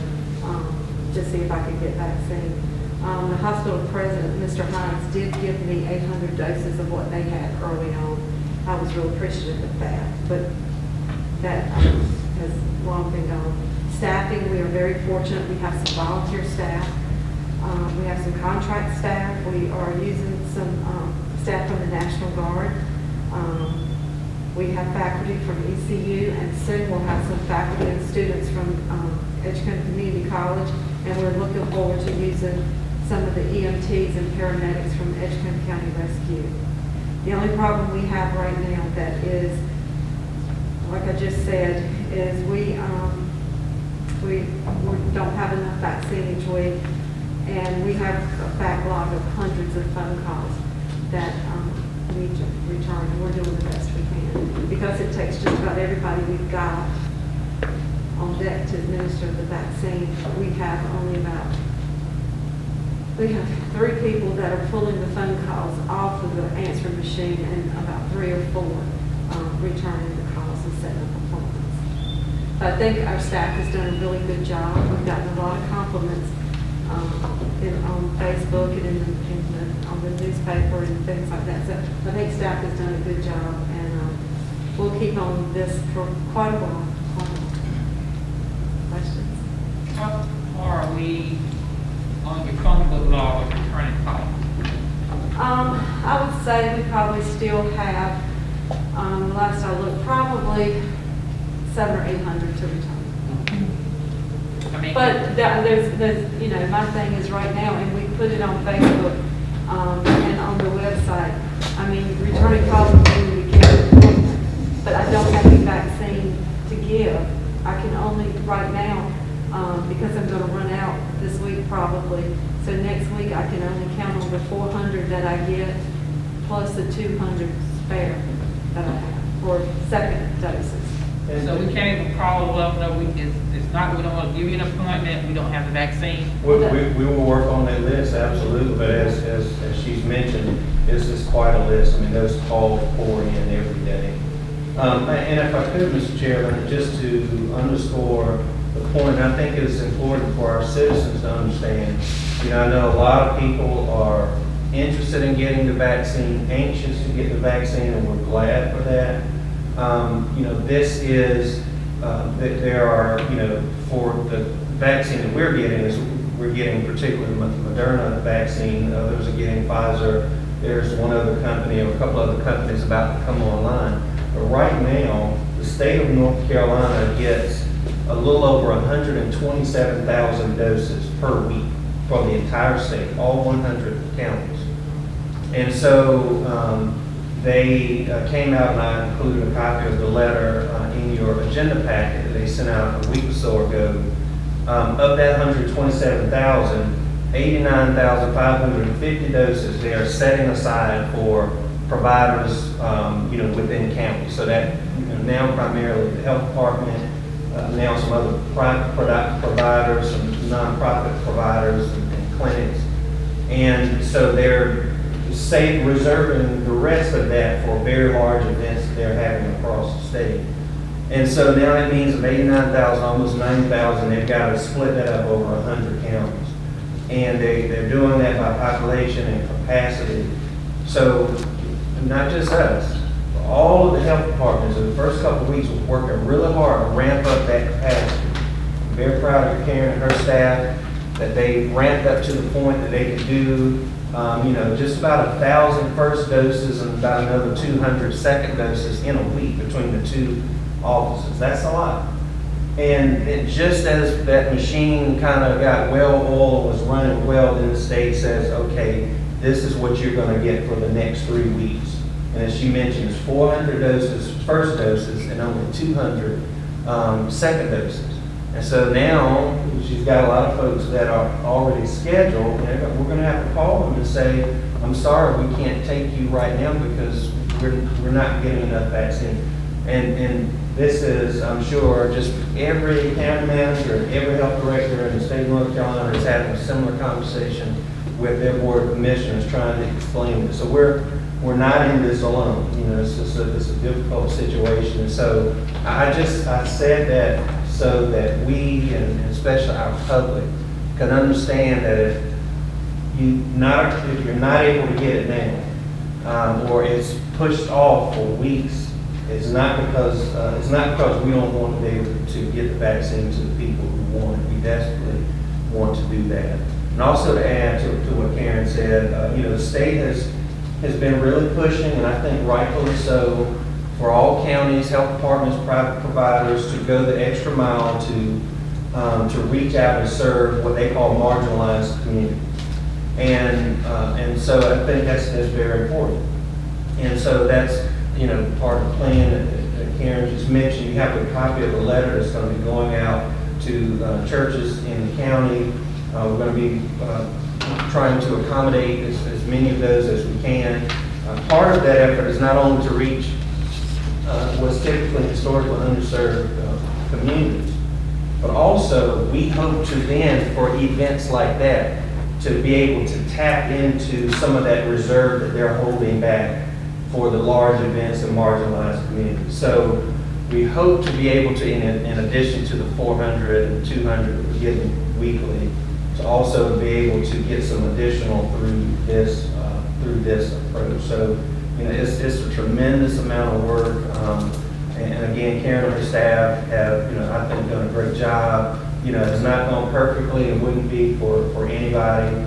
to see if I could get vaccine. The hospital president, Mr. Hines, did give me 800 doses of what they had early on. I was real appreciative of that, but that has long been gone. Staffing, we are very fortunate. We have some volunteer staff. We have some contract staff. We are using some staff from the National Guard. We have faculty from ECU, and soon we'll have some faculty and students from Edgecombe Community College, and we're looking forward to using some of the EMTs and paramedics from Edgecombe County Rescue. The only problem we have right now that is, like I just said, is we don't have enough vaccine each week, and we have a backlog of hundreds of phone calls that need to return, and we're doing the best we can. Because it takes just about everybody we've got on deck to administer the vaccine, we have 3 people that are pulling the phone calls off of the answering machine, and about 3 or 4 returning the calls and setting up appointments. I think our staff has done a really good job. We've gotten a lot of compliments on Facebook and on the newspaper and things like that. So I think staff has done a good job, and we'll keep on this for quite a while. Questions? How far are we on your Chromebook law of returning calls? I would say we probably still have, last I looked, probably 700 or 800 to return. I mean, But there's, my thing is right now, and we put it on Facebook and on the website. I mean, returning calls are being we get, but I don't have any vaccine to give. I can only right now, because I'm going to run out this week probably. So next week I can only count on the 400 that I get plus the 200 spare that I have for second doses. so we can't even call up, no, it's not, we don't want to give you an appointment, we don't have the vaccine. We will work on that list, absolutely, but as she's mentioned, this is quite a list. I mean, those calls pour in every day. And if I could, Mr. Chairman, just to underscore the point, I think it's important for our citizens to understand. I know a lot of people are interested in getting the vaccine, anxious to get the vaccine, and we're glad for that. This is, there are, for the vaccine that we're getting particularly the Moderna vaccine, others are getting Pfizer. There's one other company or a couple other companies about to come online. But right now, the state of North Carolina gets a little over 127,000 doses per week for the entire state, all 100 counties. And so they came out, and I included a copy of the letter in your agenda packet that they sent out a week or so ago. Of that 127,000, 89,550 doses they are setting aside for providers, within county. So that now primarily the health department, now some other private providers, some nonprofit providers and clinics. And so they're reserving the rest of that for very large events that they're having across the state. And so now that means of 89,000, almost 90,000, they've got to split that up over 100 counties. And they're doing that by population and capacity. So not just us, but all of the health departments in the first couple of weeks were working really hard to ramp up that capacity. I'm very proud of Karen and her staff that they ramped up to the point that they could do just about 1,000 first doses and about another 200 second doses in a week between the two offices. That's a lot. And just as that machine kind of got well-oiled, was running well, then the state says, okay, this is what you're going to get for the next 3 weeks. And as she mentioned, it's 400 doses, first doses, and only 200 second doses. And so now she's got a lot of folks that are already scheduled, and we're going to have to call them and say, I'm sorry, we can't take you right now because we're not getting enough vaccine. And this is, I'm sure, just every county manager, every health director in the state of North Carolina is having a similar conversation with their board of commissioners trying to explain this. So we're not in this alone. It's a difficult situation. And so I said that so that we, and especially our public, can understand that if you're not able to get it now, or it's pushed off for weeks, it's not because we don't want to be able to get the vaccine to the people who want it. We desperately want to do that. And also to add to what Karen said, the state has been really pushing, and I think rightfully so, for all counties, health departments, private providers to go the extra mile to reach out and serve what they call marginalized communities. And so I think that's very important. And so that's part of the plan that Karen just mentioned. You have a copy of the letter that's going to be going out to churches in the county. We're going to be trying to accommodate as many of those as we can. Part of that effort is not only to reach what's typically historically underserved communities, but also we hope to then, for events like that, to be able to tap into some of that reserve that they're holding back for the large events in marginalized communities. So we hope to be able to, in addition to the 400 and 200 that we're getting weekly, to also be able to get some additional through this approach. So it's a tremendous amount of work. And again, Karen and her staff have, I think, done a great job. It's not gone perfectly. It wouldn't be for anybody.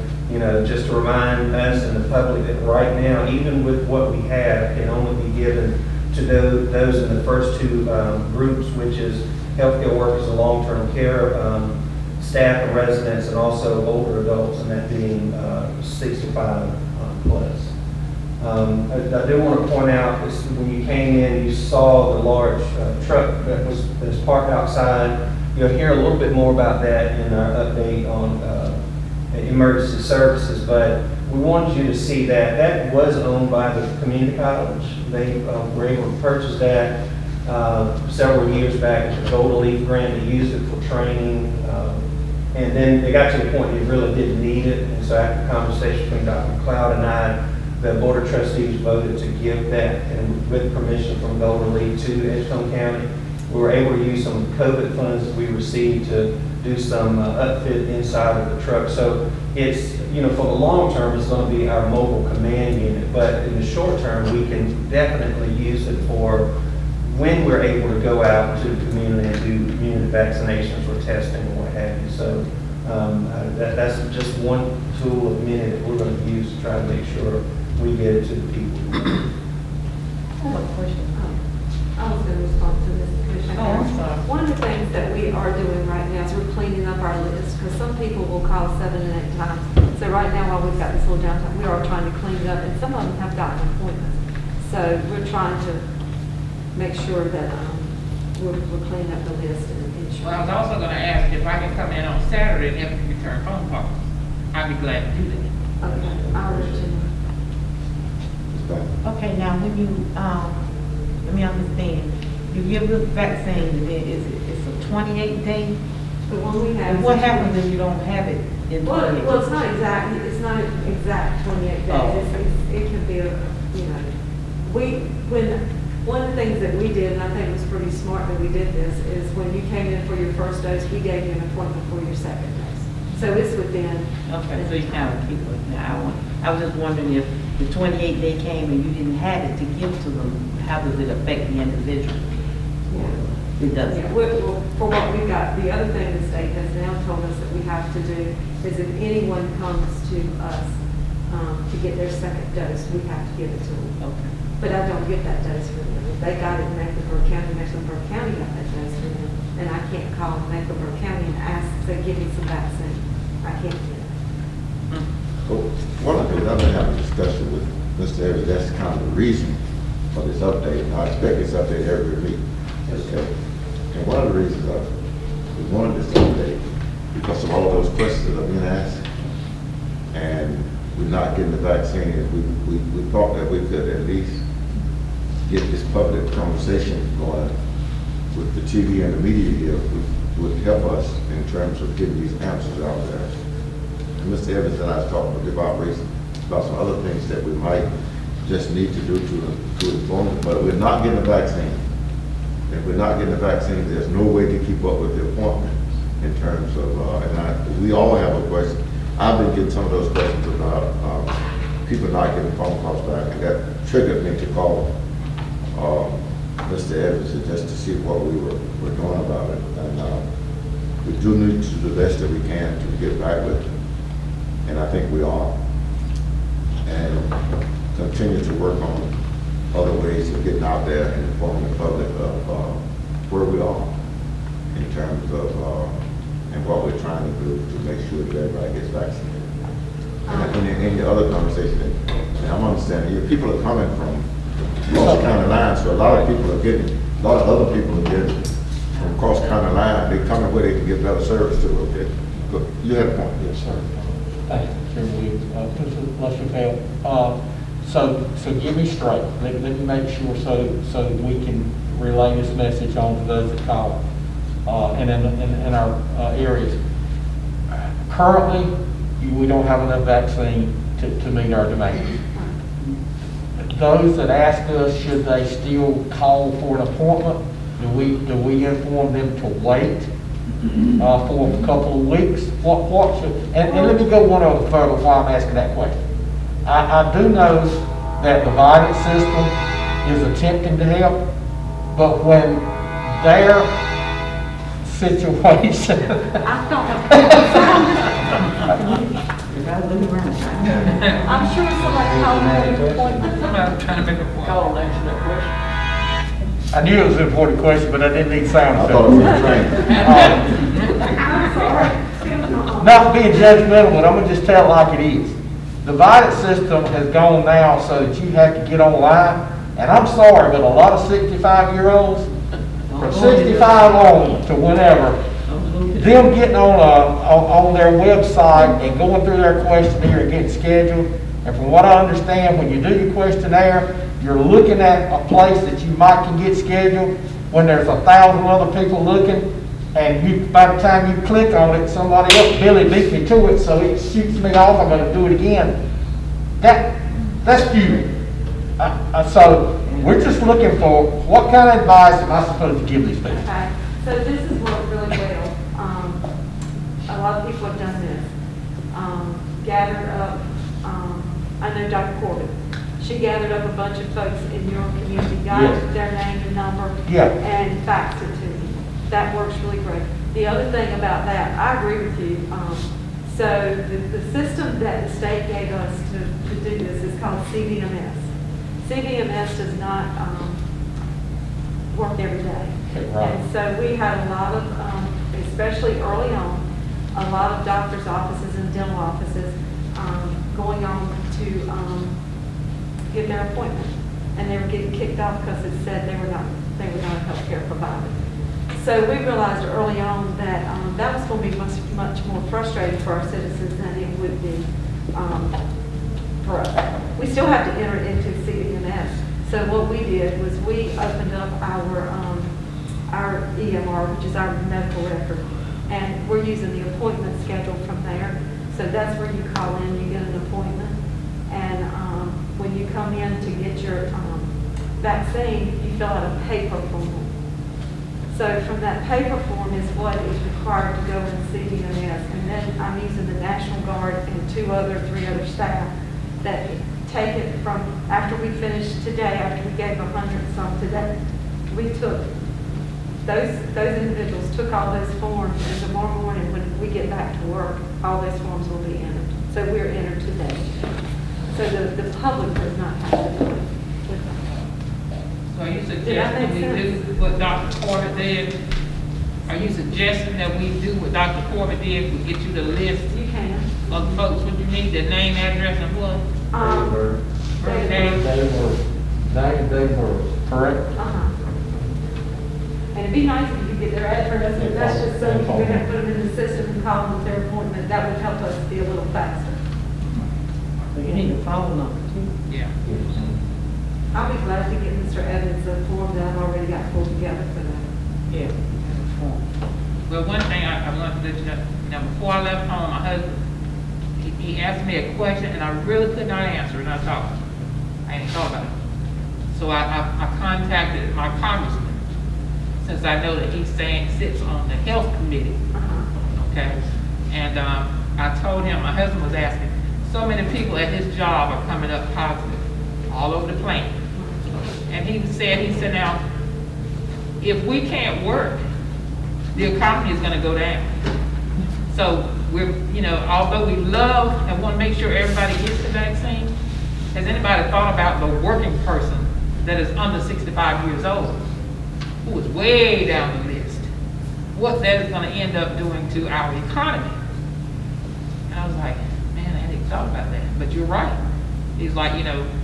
Just to remind us and the public that right now, even with what we have, can only be given to those in the first two groups, which is healthcare workers and long-term care staff and residents, and also older adults, and that being 65 plus. I do want to point out this: when you came in, you saw the large truck that's parked outside. You'll hear a little bit more about that in our update on emergency services, but we wanted you to see that. That was owned by the community college. They were able to purchase that several years back with the Golden Leaf grant. They used it for training, and then they got to the point they really didn't need it. And so after a conversation between Dr. McLeod and I, the Board of Trustees voted to give that, and with permission from Golden Leaf, to Edgecombe County. We were able to use some COVID funds that we received to do some upfit inside of the truck. So it's, for the long term, it's going to be our mobile command unit. But in the short term, we can definitely use it for when we're able to go out to the community and do community vaccinations or testing or what have you. So that's just one tool of many that we're going to use to try to make sure we get it to the people. I have a question. I was going to respond to this, Commissioner. Oh, I'm sorry. One of the things that we we are doing right now is we're cleaning up our list, because some people will call 7 and 8 times. So right now, while we've got this little downtime, we are trying to clean it up, and some of them have gotten appointments. So we're trying to make sure that we're cleaning up the list and Well, I was ensuring. also gonna ask if I can come in on Saturday and help you return phone calls. I'd be glad to do that. Okay, I'll let you know. Ms. Banks? Okay, now when you, let me understand, you give the vaccine, then it's a 28-day? The one we have. And what happens if you don't have it in 28 Well, days? it's not exact 28 days. Oh. It can be, one of the things that we did, and I think it was pretty smart that we did this, is when you came in for your first dose, we gave you an appointment for your second dose. So it's within. Okay, so you kind of keep it now. I was just wondering if the 28-day came and you didn't have it to give to them, how does it affect the individual? It doesn't. Yeah, well, for what we've got, the other thing the state has now told us that we have to do is if anyone comes to us to get their second dose, we have to give it to them. Okay. But I don't get that dose for them. If they got it in Mecklenburg County, Mecklenburg County got that dose for them, and I can't call Mecklenburg County and ask to give me some vaccine. I can't do it. So, one of the things I've been having a discussion with Mr. Evans, that's kind of the reason for this update. I expect this update every week. Okay. And one of the reasons we wanted this update, because of all those questions that are being asked, and we're not getting the vaccine, and we thought that we could at least get this public conversation going with the TV and the media here would help us in terms of getting these answers out there. And Mr. Evans and I was talking about some other things that we might just need to do to inform them, but we're not getting the vaccine. If we're not getting the vaccine, there's no way to keep up with the appointment in terms of, we all have a question. I've been getting some of those questions about people not getting phone calls back, and that triggered me to call Mr. Evans just to see what we were doing about it. And we do need to do the best that we can to get back with them, and I think we are. And continue to work on other ways of getting out there and informing the public of where we are in terms of and what we're trying to do to make sure that everybody gets vaccinated. And in the other conversation, and I'm understanding, people are coming from cross county lines, so a lot of people are getting, a lot of other people are getting from cross county line. They're coming where they can get better service too. Okay, good. You had a point. Yes, sir. Thank you, Chairman Williams. Mr. LaChapelle, so get me straight. Let me make sure so that we can relay this message on to those that call and in our areas. Currently, we don't have enough vaccine to meet our demand. Those that ask us, should they still call for an appointment, do we inform them to wait for a couple of weeks? What should, and let me go one other further why I'm asking that question. I do know that the Divided system is attempting to help, but when their situation I don't have. I'm sure somebody called me an appointment. Somebody trying to make a point. Call and answer that question. I knew it was an important question, but I didn't need sound I thought it was effects. a train. I'm sorry. Not being judgmental, but I'm gonna just tell it like it is. The Divided system has gone now so that you have to get online, and I'm sorry, but a lot of 65-year-olds, from 65 on to whenever, them getting on their website and going through their questionnaire and getting scheduled, and from what I understand, when you do your questionnaire, you're looking at a place that you might can get scheduled when there's 1,000 other people looking, and by the time you click on it, somebody else, Billy beat me to it, so it shoots me off, I'm gonna do it again. That's futile. So we're just looking for, what kind of advice am I supposed to give these people? Okay, so this has worked really well. A lot of people have done this. Gathered up, I know Dr. Corbett. She gathered up a bunch of folks in your community, got Yes. their name and number, Yeah. and faxed it to me. That works really great. The other thing about that, I agree with you. So the system that the state gave us to do this is called CVMS. CVMS does not work every day. Okay, right. And so we had a lot of especially early on, a lot of doctor's offices and dental offices going on to get their appointment. And they were getting kicked off because it said they were not a healthcare provider. So we realized early on that that was going to be much more frustrating for our citizens than it would be for us. We still have to enter into CDMS. So what we did was we opened up our EMR, which is our medical record, and we're using the appointment schedule from there. So that's where you call in, you get an appointment, and when you come in to get your vaccine, you fill out a paper form. So from that paper form is what is required to go in CDMS, and then I'm using the National Guard and three other staff that take it from after we finished today, after we gave 100 some today, we took those individuals took all those forms, and tomorrow morning when we get back to work, all those forms will be entered. So we're entered today. So the public does not have to do it with us. So are you Did that suggesting make we do sense? what Dr. Corbett did? Are you suggesting that we do what Dr. Corbett did, we get you the list You can. of folks, what you need, the name, address, and what? They- Correct? And it'd be nice if you could get their address, but that's just something you're gonna put them in the system and call them with their appointment. That would help us be a little faster. You need a phone number too. Yeah. I'll be glad to get Mr. Evans the form that I've already got pulled together for that. Yeah. Well, one thing I want to let you know, before I left home, my husband, he asked me a question, and I really could not answer it, and I thought, I ain't thought about it. So I contacted my congressman, since I know that he sits on the health committee, okay? And I told him, my husband was asking, so many people at his job are coming up positive, all over the planet. And he said, now, if we can't work, the economy is gonna go down. So we're, although we love and wanna make sure everybody gets the vaccine, has anybody thought about the working person that is under 65 years old, who is way down the list? What that is gonna end up doing to our economy? And I was like, man, I hadn't even thought about that, but you're right. He's like,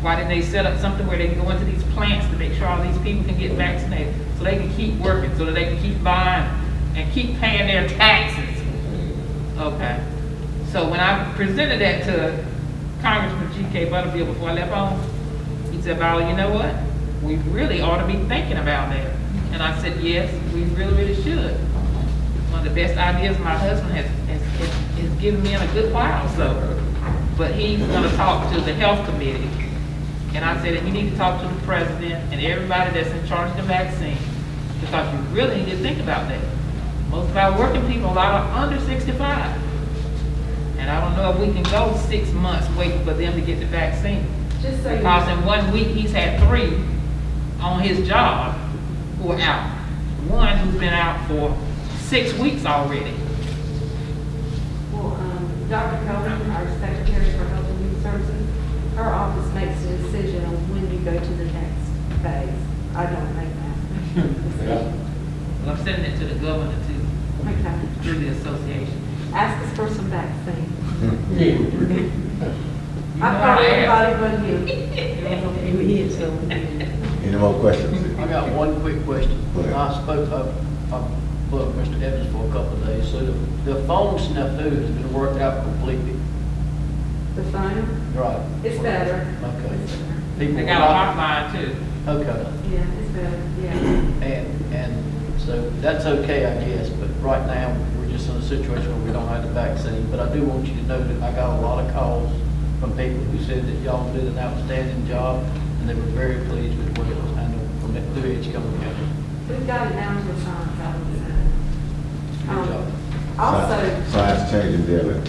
why didn't they set up something where they can go into these plants to make sure all these people can get vaccinated, so they can keep working, so that they can keep buying and keep paying their taxes? Okay. So when I presented that to Congressman G.K. Butterfield before I left home, he said, Val, you know what? We really ought to be thinking about that. And I said, yes, we really, really should. One of the best ideas my husband has given me in a good while, so. But he's gonna talk to the health committee. And I said that you need to talk to the president and everybody that's in charge of the vaccine, because you really need to think about that. Most of our working people are under 65. And I don't know if we can go 6 months waiting for them to get the vaccine. Just so you Because know. in 1 week, he's had 3 on his job who are out. One who's been out for 6 weeks already. Well, Dr. Cohen, our Secretary for Health and Human Services, her office makes the decision on when you go to the next phase. I don't make that. Well, I'm sending it to the governor too, Okay. through the association. Ask us for some vaccine. You I know thought I asked. everybody but you. We here, so. Any more questions? I got one quick question. Go ahead. I booked Mr. Evans for a couple of days, so the phone snafu has been worked out completely. The phone, Right. it's better. Okay. It's better. People They were got a not- hotline too. Okay. Yeah, it's better, yeah. And so that's okay, I guess, but right now, we're just in a situation where we don't have the vaccine. But I do want you to know that I got a lot of calls from people who said that y'all did an outstanding job, and they were very pleased with the way it was handled from through Edgecombe County. We've got it down to science, I would say. Good job. Also, Science changing daily.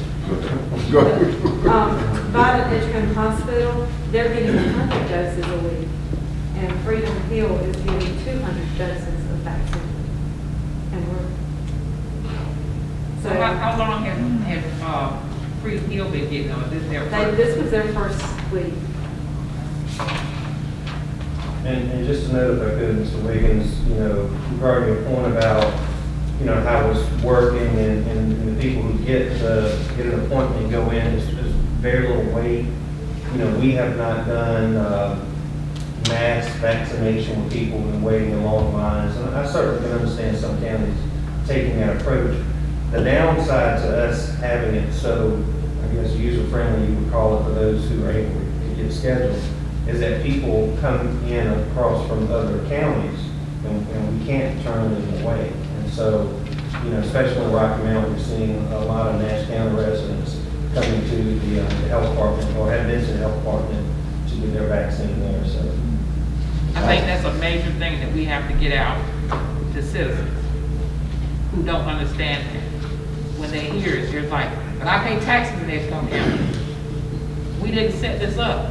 Go ahead. by the Edgecombe Hospital, they're getting 100 doses a week, and Freedom Hill is getting 200 doses of vaccine. And So how long has Freedom Hill been getting on? This is their first? this was their first week. And just to note, if I could, Mr. Wiggins, regarding your point about how it was working, and the people who get an appointment and go in, is very little wait. We have not done mass vaccination with people who've been waiting in long lines, and I certainly can understand some counties taking that approach. The downside to us having it so, I guess, user-friendly, you would call it, for those who are able to get scheduled, is that people come in across from other counties, and we can't turn them away. And so, especially in Rocky Mountain, we're seeing a lot of Nash County residents coming to the health department, or have been to the health department to get their vaccine there, so. I think that's a major thing that we have to get out to citizens who don't understand that. When they hear it, they're like, but I pay taxes in Edgecombe County. We didn't set this up.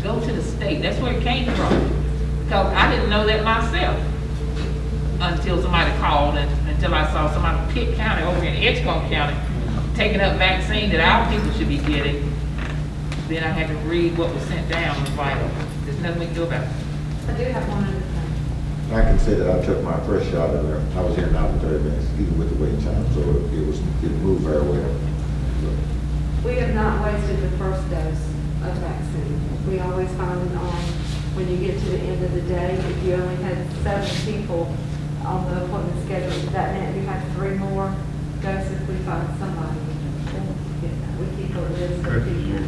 Go to the state, that's where it came from. Because I didn't know that myself until somebody called, and until I saw somebody in Pitt County over in Edgecombe County taking up vaccine that our people should be getting. Then I had to read what was sent down, and was like, there's nothing we can do about it. I do have one other thing. I can say that I took my first shot in there. I was here in 30 minutes, even with the wait time, so it moved very well. We have not wasted the first dose of vaccine. We always find when you get to the end of the day, if you only had 7 people on the appointment schedule, that meant you had 3 more doses. We find somebody. We keep a list of people.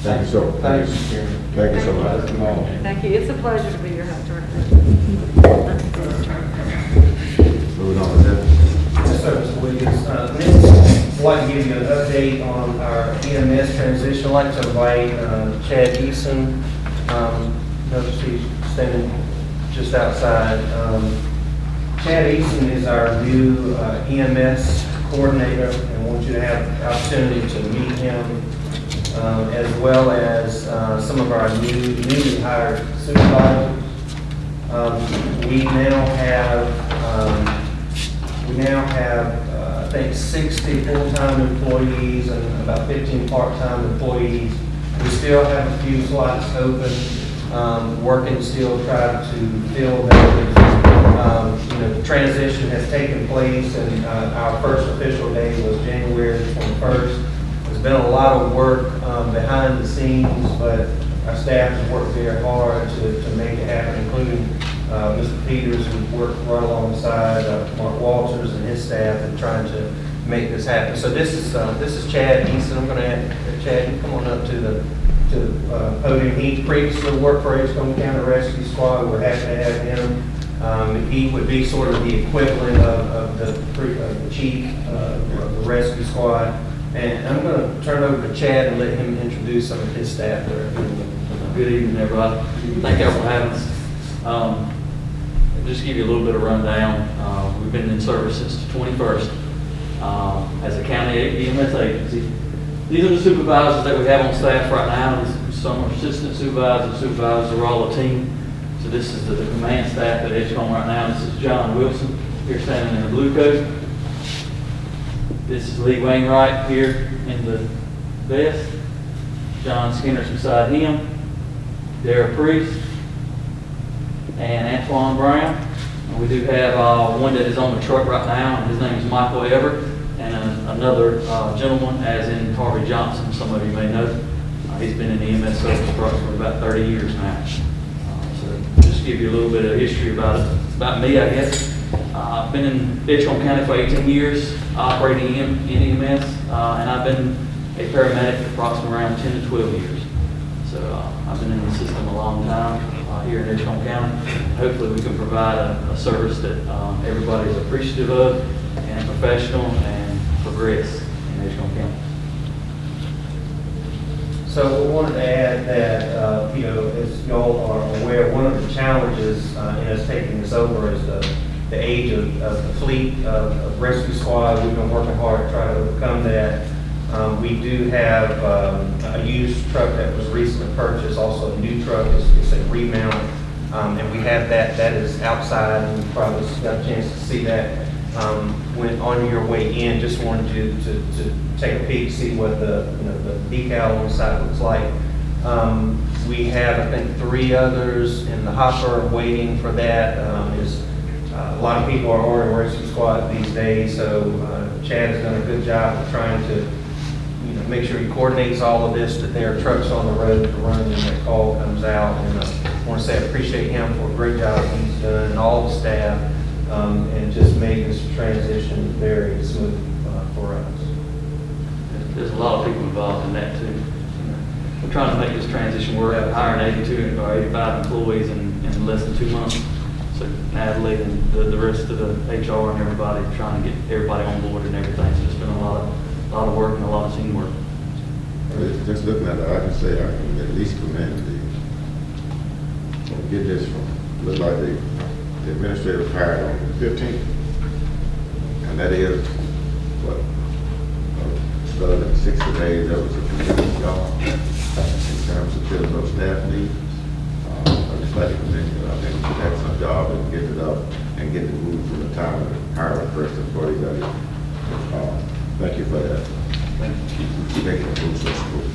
Thank you so much. Thank you, Chairman. Thank you so much. Thank you. It's a pleasure to be your health director. Moving on to that. Yes, sir, Mr. Wiggins. Next, I'd like to give you an update on our EMS transition. I'd like to invite Chad Eason. Notice he's standing just outside. Chad Eason is our new EMS coordinator, and I want you to have the opportunity to meet him, as well as some of our newly hired supervisors. We now have I think 60 full-time employees and about 15 part-time employees. We still have a few slots open, working still trying to fill those. The transition has taken place, and our first official day was January 21st. There's been a lot of work behind the scenes, but our staff has worked very hard to make it happen, including Mr. Peters, who worked right alongside Mark Walters and his staff in trying to make this happen. So this is Chad Easton. I'm going to ask Chad, you come on up to the podium. He previously worked for Edgecombe County Rescue Squad. We're happy to have him. He would be sort of the equivalent of the chief of the rescue squad. And I'm going to turn it over to Chad and let him introduce some of his staff there. Good evening, everybody. Thank y'all for having us. Just to give you a little bit of rundown, we've been in service since the 21st as a county EMS agency. These are the supervisors that we have on staff right now. Some are assistant supervisors, supervisors are all a team. So this is the command staff at Edgecombe right now. This is John Wilson here standing in the blue coat. This is Lee Wainwright here in the vest. John Skinner's beside him. Dara Priest and Antoine Brown. And we do have one that is on the truck right now, and his name is Michael Everett, and another gentleman, as in Harvey Johnson, some of you may know. He's been in the EMS service for approximately about 30 years now. So just to give you a little bit of history about me, I guess. I've been in Edgecombe County for 18 years, operating in EMS, and I've been a paramedic for approximately around 10 to 12 years. So I've been in the system a long time here in Edgecombe County. Hopefully we can provide a service that everybody is appreciative of and professional and progress in Edgecombe County. So we wanted to add that, as y'all are aware, one of the challenges in us taking this over is the age of the fleet of rescue squad. We've been working hard to try to overcome that. We do have a used truck that was recently purchased, also a new truck. It's a remount, and we have that is outside, and you probably got a chance to see that when on your way in. Just wanted you to take a peek, see what the decal on the side looks like. We have, I think, 3 others in the hopper waiting for that. There's A lot of people are ordering rescue squad these days, so Chad has done a good job of trying to, make sure he coordinates all of this, that there are trucks on the road to run when that call comes out. And I want to say I appreciate him for a great job he's done, and all the staff, and just made this transition very smooth for us. There's a lot of people involved in that too. We're trying to make this transition work, hiring 82 or 85 employees in less than 2 months. So Natalie and the rest of the HR and everybody trying to get everybody on board and everything. So it's been a lot of work and a lot of teamwork. Just looking at that, I can say I can at least commend get this from, look like the administrative hired on the 15th. And that is, what, better than 60 days, that was a tremendous job in terms of filling those staff needs. I just like to commend you. I think it's an excellent job and get it up and get the move from the time of hiring the first employee. Thank you for that. Thank you. Move so smooth.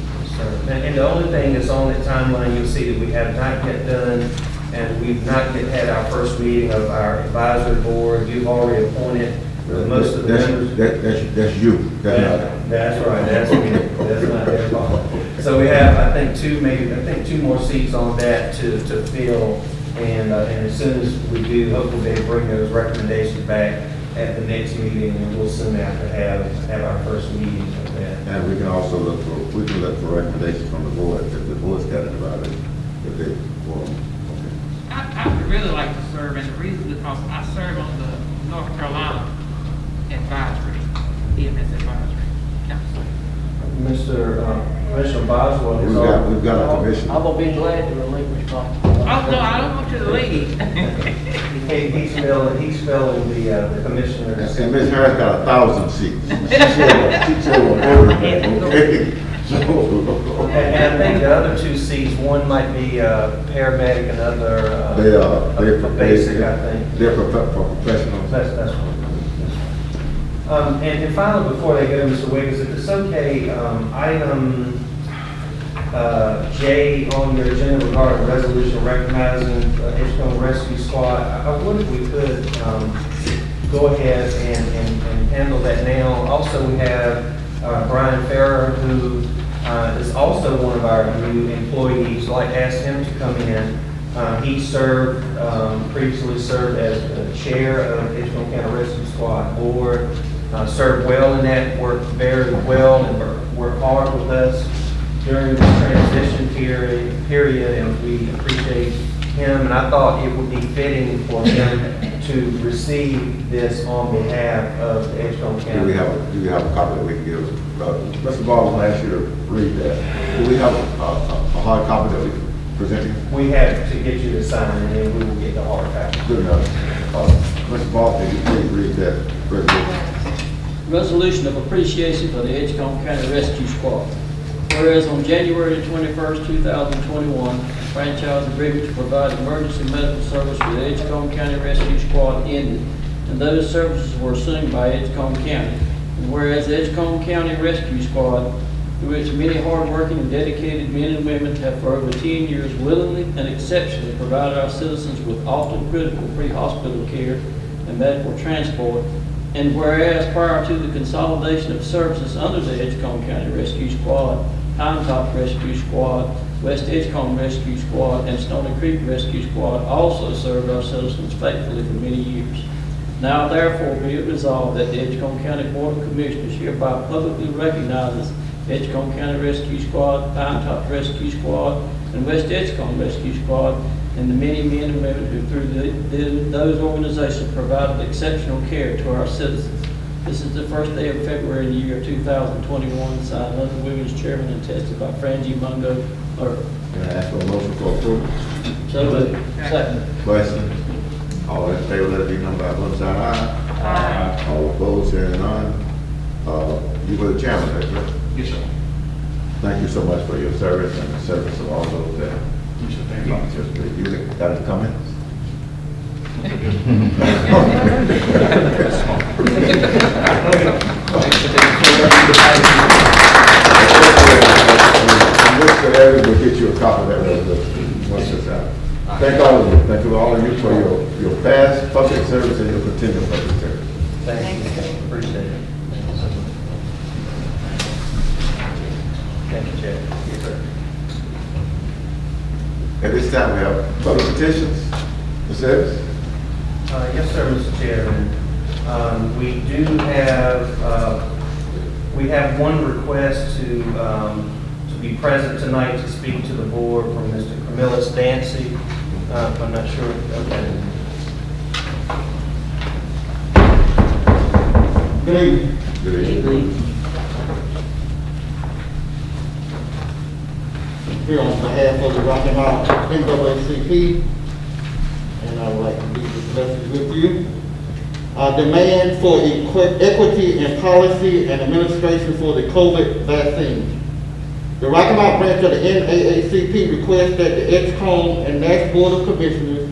And the only thing that's on that timeline, you'll see that we have not yet done, and we've not yet had our first meeting of our advisory board. You've already appointed most of the members. That's you. That's right, that's me. That's not their fault. So we have, I think, two more seats on that to fill, and as soon as we do, hopefully they bring those recommendations back at the next meeting, and we'll soon after have our first meeting of that. And we can also look for recommendations from the board, if the board's got it about it, if they want. Okay. I would really like to serve, and the reason is because I serve on the North Carolina Advisory, EMS Advisory Council. Commissioner Boswell is We've got a commission. I'm gonna be glad to relinquish my. Oh, no, I don't want you to leave. he's filling the commissioner. And Ms. Harris got 1,000 seats. She's over okay? And I think the other two seats, one might be paramedic, another They're basic, I think. They're for professionals. That's one. And finally, before they go, Mr. Wiggins, if it's okay, item J on your agenda regarding resolution recognizing Edgecombe Rescue Squad, I wonder if we could go ahead and handle that now. Also, we have Brian Farrer, who is also one of our new employees. I'd like to ask him to come in. He previously served as the chair of Edgecombe County Rescue Squad Board, served well in that, worked very well, and worked hard with us during the transition period, and we appreciate him. And I thought it would be fitting for him to receive this on behalf of the Edgecombe County. Do we have a copy that we can give? Mr. Ball, I'll ask you to read that. Do we have a hard copy that we can present you? We have to get you to sign, and then we will get the hard copy. Good enough. Mr. Ball, can you please read that resolution? Resolution of appreciation for the Edgecombe County Rescue Squad. Whereas on January 21st, 2021, a franchise agreement to provide emergency medical service for the Edgecombe County Rescue Squad ended, and those services were assumed by Edgecombe County. And whereas the Edgecombe County Rescue Squad, through its many hardworking and dedicated men and women, have for over 10 years willingly and exceptionally provided our citizens with often critical pre-hospital care and medical transport. And whereas prior to the consolidation of services under the Edgecombe County Rescue Squad, Pine Top Rescue Squad, West Edgecombe Rescue Squad, and Stony Creek Rescue Squad also served our citizens faithfully for many years. Now therefore be it resolved that the Edgecombe County Board of Commissioners hereby publicly recognizes Edgecombe County Rescue Squad, Pine Top Rescue Squad, and West Edgecombe Rescue Squad, and the many men and women who through those organizations provided exceptional care to our citizens. This is the first day of February in the year 2021, signed under Women's Chairman and tested by Frangie Mungo. Can I ask for a motion for approval? So, second. Question? All in favor, let it be known by one side, aye. Aye. All opposed, hearing none. You were the chairman, right? Yes, sir. Thank you so much for your service and the service of all those that participated. You got any comments? We'll get you a copy of that resolution once it's out. Thank all of you. Thank you all of you for your past public service Public petitions, Ms. Evans? Yes, sir, Mr. Chairman. We have one request to be present tonight to speak to the board from Mr. Camillus Dancy. I'm not sure, okay. Good evening. Good evening. Here on behalf of the Rocky Mount NAACP, and I would like to leave this message with you. Demand for equity in policy and administration for the COVID vaccine. The Rocky Mount branch of the NAACP requests that the Edgecombe and Nash Board of Commissioners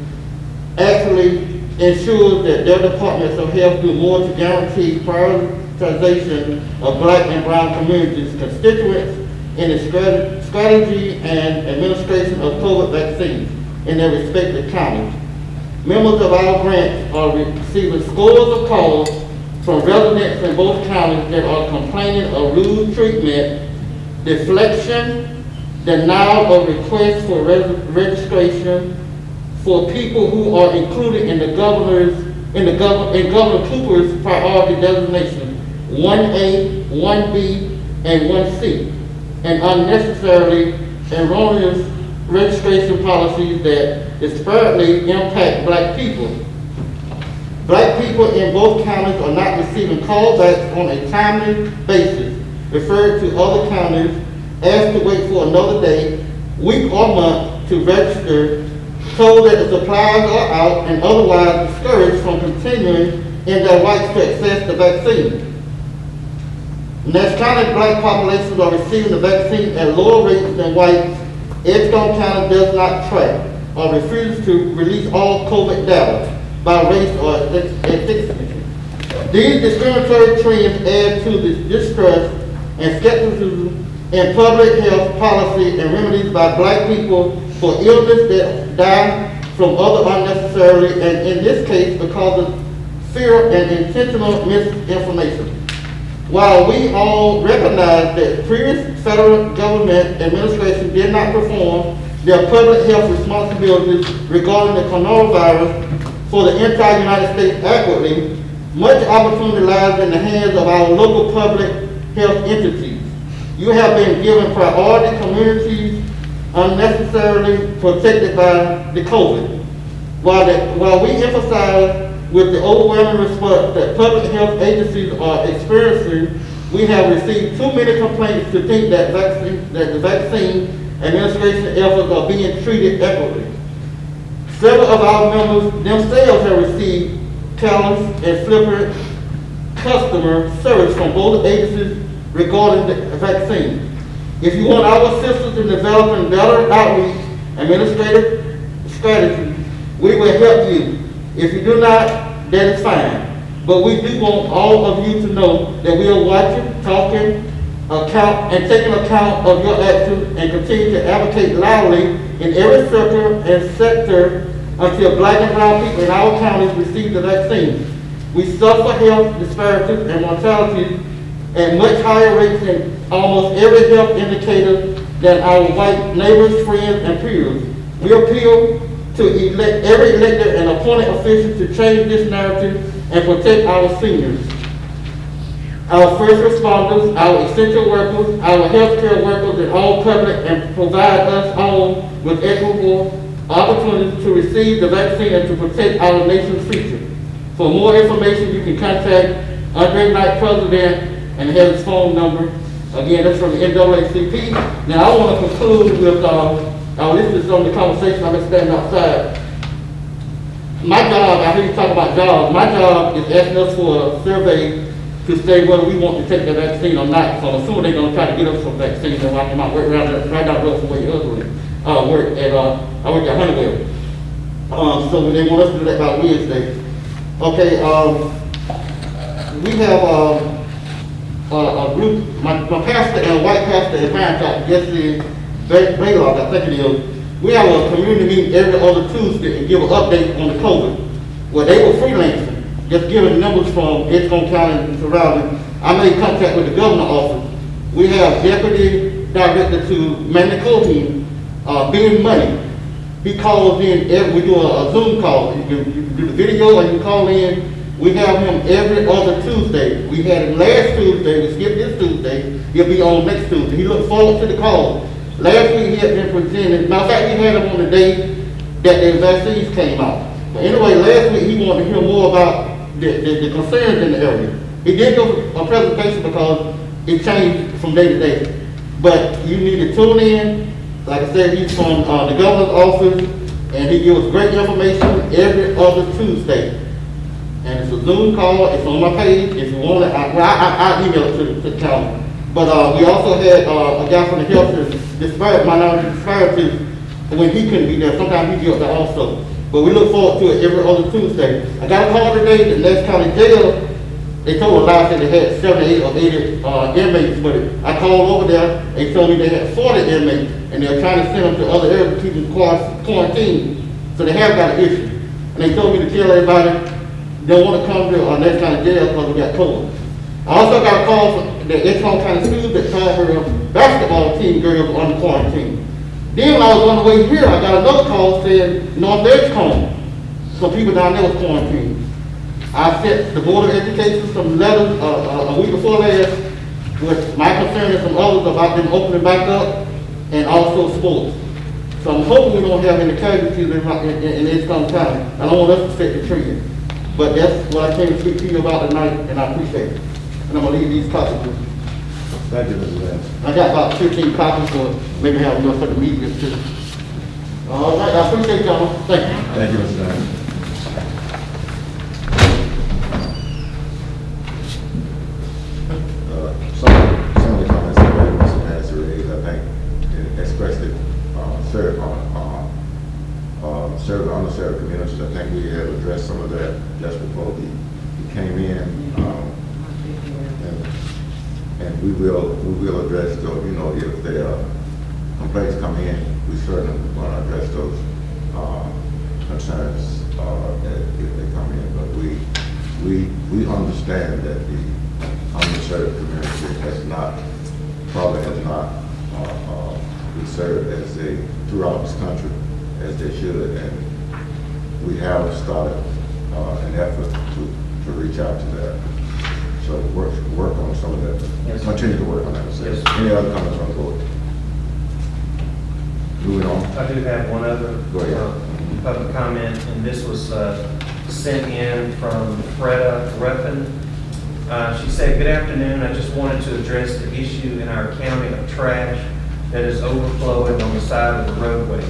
actually ensure that their departments of health do more to guarantee prioritization of Black and brown communities, constituents in the strategy and administration of COVID vaccines in their respective counties. Members of our branch are receiving scores of calls from residents in both counties that are complaining of rude treatment, deflection, denial of requests for registration for people who are included in Governor Cooper's priority designation 1A, 1B, and 1C, and unnecessarily erroneous registration policies that disparately impact Black people. Black people in both counties are not receiving callbacks on a timely basis, referred to other counties, asked to wait for another day, week, or month to register, told that the supplies are out, and otherwise discouraged from continuing in their rights to access the vaccine. Nash County Black populations are receiving the vaccine at lower rates than whites. Edgecombe County does not track or refuses to release all COVID data by race or ethnicity. These discriminatory trends add to the distrust and skepticism in public health policy and remedies by Black people for illness that die from other unnecessarily, and in this case because of fear and intentional misinformation. While we all recognize that previous federal government administration did not perform their public health responsibilities regarding the coronavirus for the entire United States adequately, much opportunity lies in the hands of our local public health entities. You have been given priority communities unnecessarily protected by the COVID. While we emphasize with the overwhelming response that public health agencies are experiencing, we have received too many complaints to think that the vaccine administration efforts are being treated equitably. Several of our members themselves have received callous and flippant customer service from both agencies regarding the vaccine. If you want our assistance in developing better outreach administrative strategies, we will help you. If you do not, that is fine. But we do want all of you to know that we are watching, talking, and taking account of your actions and continue to advocate loudly in every circle and sector until Black and brown people in our counties receive the vaccine. We suffer health disparities and mortality at much higher rates in almost every health indicator than our white neighbors, friends, and peers. We appeal to every elected and appointed official to change this narrative and protect our seniors, our first responders, our essential workers, our healthcare workers, and all public, and provide us all with equitable opportunities to receive the vaccine and to protect our nation's future. For more information, you can contact Andre Knight, President, and have his phone number. Again, that's from the NAACP. Now, I want to conclude with our listeners on the conversation. I've been standing outside. My job, I hear you talk about jobs. My job is asking us for a survey to say whether we want to take the vaccine or not. So I'm assuming they're going to try to get us some vaccines and I might work right down the road from where your husband work at. I work at Honeywell. So they want us to do that by Wednesday. Okay, we have a group, my pastor and a white pastor at Pine Top, Jesse Baylock, I think it is. We have a community meeting every other Tuesday and give an update on the COVID. Well, they were freelancing, just giving numbers from Edgecombe County and surrounding. I made contact with the governor's office. We have Deputy Director to Manicotti, Ben Money. He calls in, we do a Zoom call. You can do the video or you can call in. We have him every other Tuesday. We had him last Tuesday, we skipped this Tuesday. He'll be on next Tuesday. He looked forward to the call. Last week he had been presented, matter of fact, we had him on the day that the vaccines came out. But anyway, last week he wanted to hear more about the concerns in the area. He did give a presentation because it changed from day to day. But you need to tune in. Like I said, he's from the governor's office, and he gives great information every other Tuesday. And it's a Zoom call, it's on my page. If you want it, I email it to the county. But we also had a guy from the health disparities when he couldn't be there. Sometimes he'd be up there also. But we look forward to it every other Tuesday. I got a call today, the next county jail. They told a lie that they had 78 or 80 inmates, but I called over there, they told me they had 40 inmates, and they're trying to send them to other areas to keep them quarantined. So they have got an issue. And they told me to tell everybody they don't want to come to our next county jail because we got COVID. I also got a call from the Edgecombe County Schools that told her basketball team girls were under quarantine. Then when I was on the way here, I got another call saying North Edgecombe. Some people down there was quarantined. I sent the Board of Education some letters a week before last with my concern and some others about them opening back up and also sports. So I'm hoping we don't have any casualties in Edgecombe County. I don't want us to set the trend. But that's what I came to speak to you about tonight, and I appreciate it. And I'm going to leave these copies with you. Thank you, Mr. Vance. I got about 15 copies, so maybe have enough for the media too. All right, I appreciate y'all. Thank you. Thank you, Mr. Vance. Some of the comments that Mr. Vance raised, I think, especially underserved communities, I think we have addressed some of that just before he came in. And we will address those, if there are complaints come in, we certainly want to address those concerns if they come in. But we understand that the underserved community probably has not been served throughout this country as they should, and we have started an effort to reach out to that. So work on some of that. Yes. Continue to work on that. Yes. Any other comments on the board? Moving on. I do have one other Go ahead. public comment, and this was sent in from Freda Ruffin. She said, "Good afternoon. I just wanted to address the issue in our county of trash that is overflowing on the side of the roadway.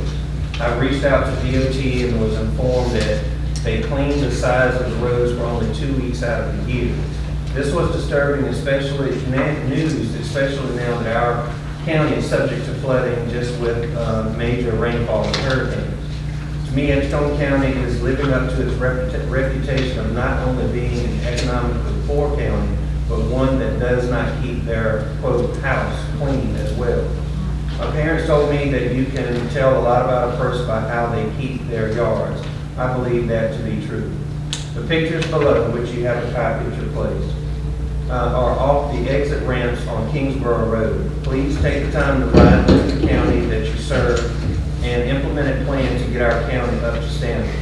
I reached out to DOT and was informed that they cleaned the sides of the roads for only 2 weeks out of the year. This was disturbing, especially now that our county is subject to flooding just with major rainfall and hurricanes. To me, Edgecombe County is living up to its reputation of not only being an economically poor county, but one that does not keep their, quote, house clean as well. My parents told me that you can tell a lot about a person by how they keep their yards. I believe that to be true. The pictures below, which you have a copy at your place, are off the exit ramps on Kingsborough Road. Please take the time to ride with the county that you serve and implement a plan to get our county up to standard.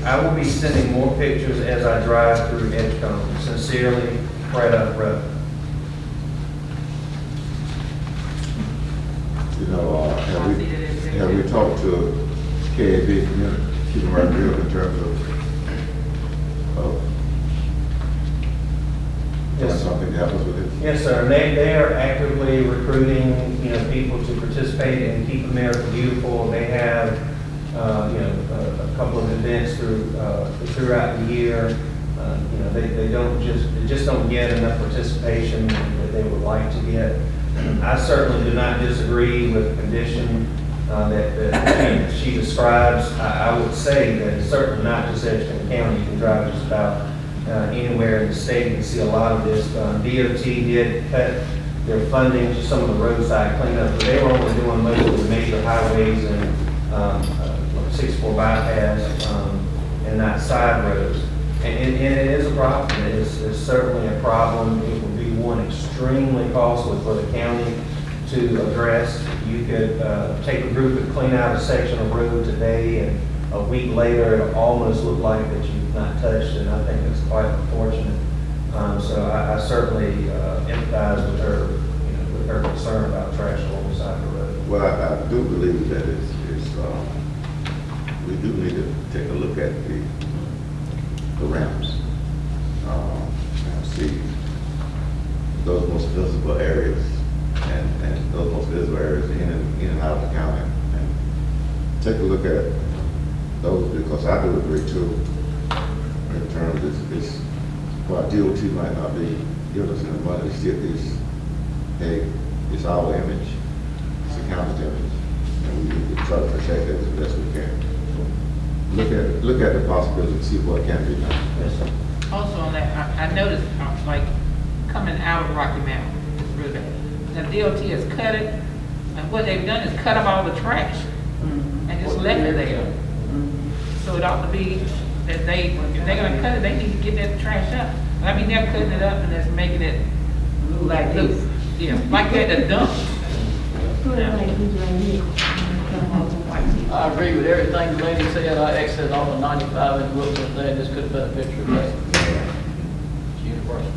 I will be sending more pictures as I drive through Edgecombe. Sincerely, Freda Ruffin." Have we talked to KAB community, keeping right real in terms of doing Yes. something to help us with it? Yes, sir. And they are actively recruiting, people to participate in Keep America Beautiful. They have, a couple of events throughout the year. They just don't get enough participation that they would like to get. I certainly do not disagree with the condition that she describes. I would say that it's certainly not just Edgecombe County. You can drive just about anywhere in the state and see a lot of this. DOT did cut their funding to some of the roadside cleanup, but they were only doing most of the major highways and 64 bypass and not side roads. And it is a problem. It's certainly a problem. It would be one extremely costly for the county. to address. You could take a group and clean out a section of road today, and a week later, it'll almost look like that you've not touched it, and I think it's quite unfortunate. So I certainly empathize with her, with her concern about trash along the side of the road. Well, I do believe that we do need to take a look at the ramps. And see those most visible areas and those most visible areas in and out of the county. And take a look at those, because I do agree too, in terms of this, while DOT might not be giving us any money, still is, hey, it's our image, it's the county's image, and we need to try to protect it as best we can. Look at the possibility, see what can be done. Yes, sir. Also on that, I noticed, like, coming out of Rocky Mountain, this road, the DOT has cut it, and what they've done is cut up all the trash, and just left it there. So it ought to be that if they're gonna cut it, they need to get that trash up. I mean, they're cutting it up and that's making it Look like this. yeah, like they had to dump. Put it like this right here. Come on, some white teeth. I agree with everything the lady said. I exited on the 95 and looked at that, just could have been a picture of that. It's universal.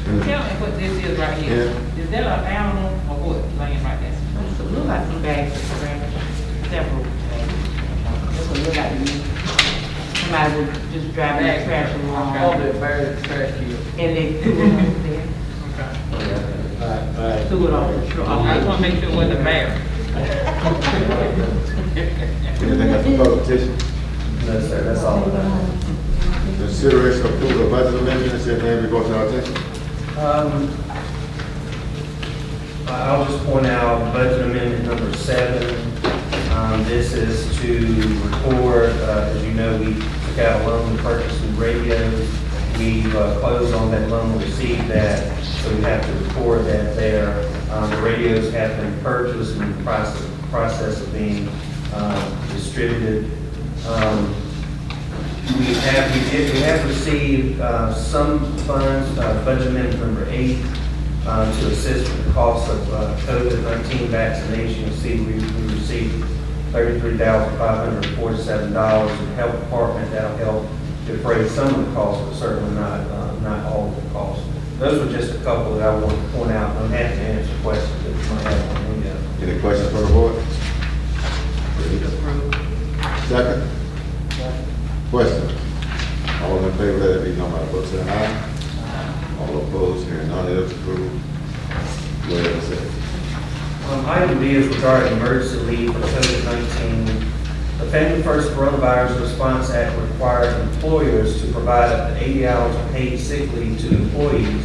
Tell me what this is right here. Is that an animal or what laying right there? It look like some bags of trash, several bags. That's what it look like to me. Somebody was just driving that trash along. Probably a buried trash can. And they threw it over there. Threw it on the truck. I just wanna make sure it wasn't a bear. Anything else for publication? No, sir, that's all. Consideration of approval of budget amendments, if any report to our attention? I'll just point out budget amendment number 7. This is to record, as you know, we took out a loan to purchase new radios. We closed on that loan, received that, so we have to record that there. The radios have been purchased and in the process of being distributed. We have received some funds, budget amendment number 8, to assist with the cost of COVID-19 vaccination. You'll see we received $33,547 in the health department. That'll help defray some of the costs, but certainly not all of the costs. Those were just a couple that I wanted to point out. I'm happy to answer questions that you might have on any of them. Any questions from the board? Second? Question? All in favor, let it be known by the vote saying aye. All opposed, hearing none, it is approved. Go ahead and say. Item B is regarding emergency leave for COVID-19. The Family First Coronavirus Response Act requires employers to provide up to 80 hours of paid sick leave to employees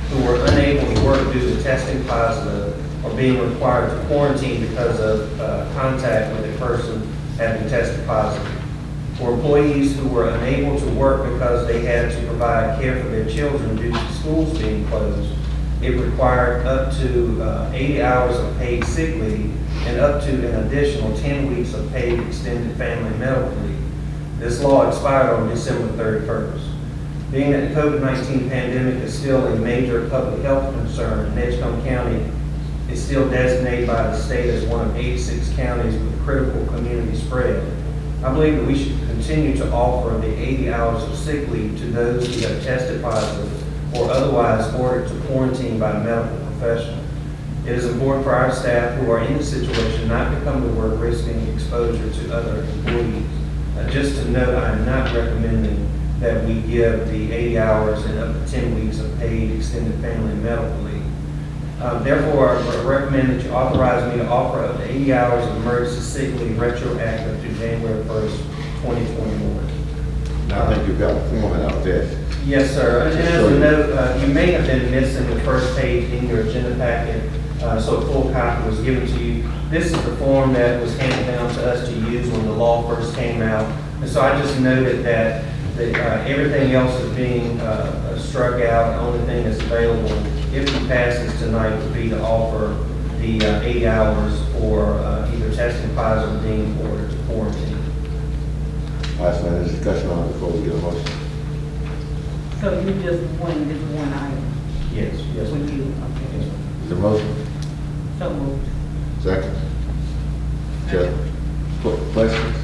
who were unable to work due to testing positive or being required to quarantine because of contact with a person having tested positive. For employees who were unable to work because they had to provide care for their children due to schools being closed, it required up to 80 hours of paid sick leave and up to an additional 10 weeks of paid extended family medical leave. This law expired on December 31st. Being that the COVID-19 pandemic is still a major public health concern, and Edgecombe County is still designated by the state as one of 86 counties with critical community spread, I believe that we should continue to offer the 80 hours of sick leave to those who have tested positive or otherwise ordered to quarantine by a medical professional. It is important for our staff who are in this situation not to come to work risking exposure to other employees. Just to note, I am not recommending that we give the 80 hours and up to 10 weeks of paid extended family and medical leave. Therefore, I recommend that you authorize me to offer up to 80 hours of emergency sick leave retroactive to January 1st, 2021. Now, I think you've got a form out there. Yes, sir. And as a note, you may have been missing the first page in your agenda packet, so a full copy was given to you. This is the form that was handed down to us to use when the law first came out. And so I just noted that everything else is being struck out. The only thing that's available, if it passes tonight, would be to offer the 80 hours for either testing positive or being ordered to quarantine. All right, so there's discussion on it before we get a motion. So you just wanted this one item? Yes, yes. When you, okay. Is there a motion? So moved. Second? Jeff, questions?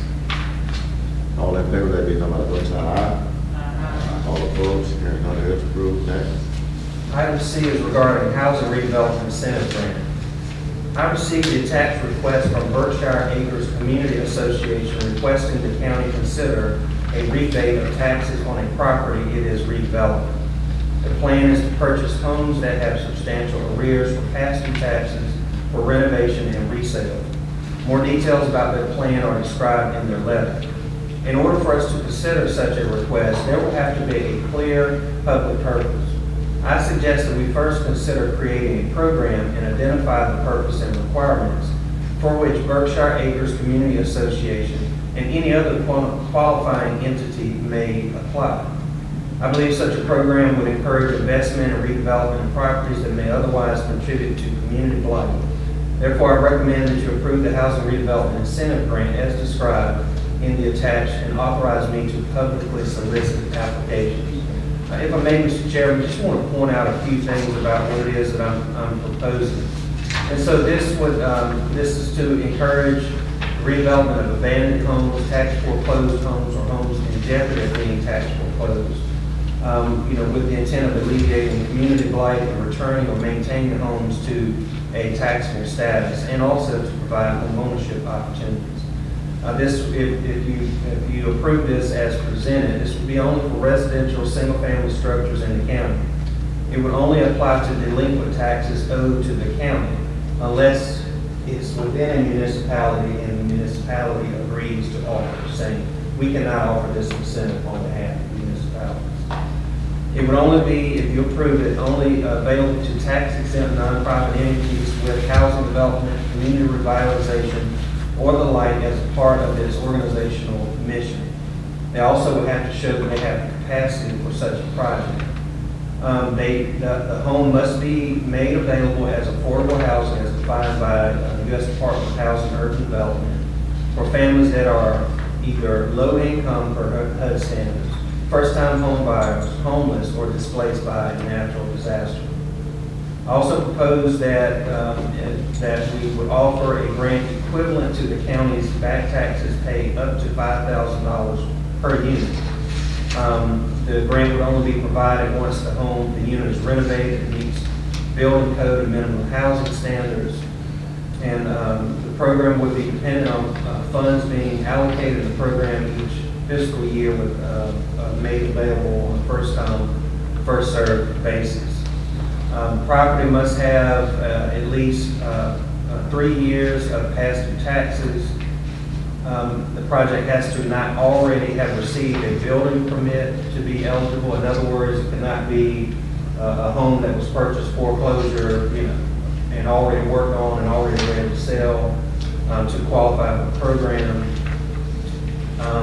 All in favor, let it be known by the vote sign aye. All opposed, hearing none, the approved. Next. Item C is regarding housing redevelopment incentive grant. I received the attached request from Berkshire Acres Community Association requesting the county consider a rebate of taxes on a property it is redeveloping. The plan is to purchase homes that have substantial arrears for past due taxes for renovation and resale. More details about their plan are described in their letter. In order for us to consider such a request, there will have to be a clear public purpose. I suggest that we first consider creating a program and identify the purpose and requirements for which Berkshire Acres Community Association and any other qualifying entity may apply. I believe such a program would encourage investment and redevelopment of properties that may otherwise contribute to community blight. Therefore, I recommend that you approve the Housing Redevelopment Incentive Grant as described in the attached and authorize me to publicly solicit applications. If I may, Mr. Chairman, just want to point out a few things about what it is that I'm proposing. And so this is to encourage redevelopment of abandoned homes, tax foreclosed homes, or homes in jeopardy of being tax foreclosed. With the intent of alleviating community blight and returning or maintaining homes to a taxable status, and also to provide home ownership opportunities. If you approve this as presented, this would be only for residential single-family structures in the county. It would only apply to delinquent taxes owed to the county unless it's within a municipality and the municipality agrees to offer, saying we cannot offer this incentive on behalf of municipalities. It would only be, if you approve it, only available to tax-exempt nonprofit entities with housing development, community revitalization, or the like as a part of its organizational mission. They also would have to show that they have the capacity for such a project. The home must be made available as affordable housing as defined by the U.S. Department of Housing and Urban Development for families that are either low income per HUD standards, first-time home buyers, homeless, or displaced by a natural disaster. I also propose that we would offer a grant equivalent to the county's back taxes paid up to $5,000 per unit. The grant would only be provided once the unit is renovated and meets building code and minimum housing standards. And the program would be dependent on funds being allocated in the program each fiscal year with made available on a first-come, first-served basis. Property must have at least 3 years of past due taxes. The project has to not already have received a building permit to be eligible. In other words, it cannot be a home that was purchased foreclosure, and already worked on and already ready to sell to qualify for the program.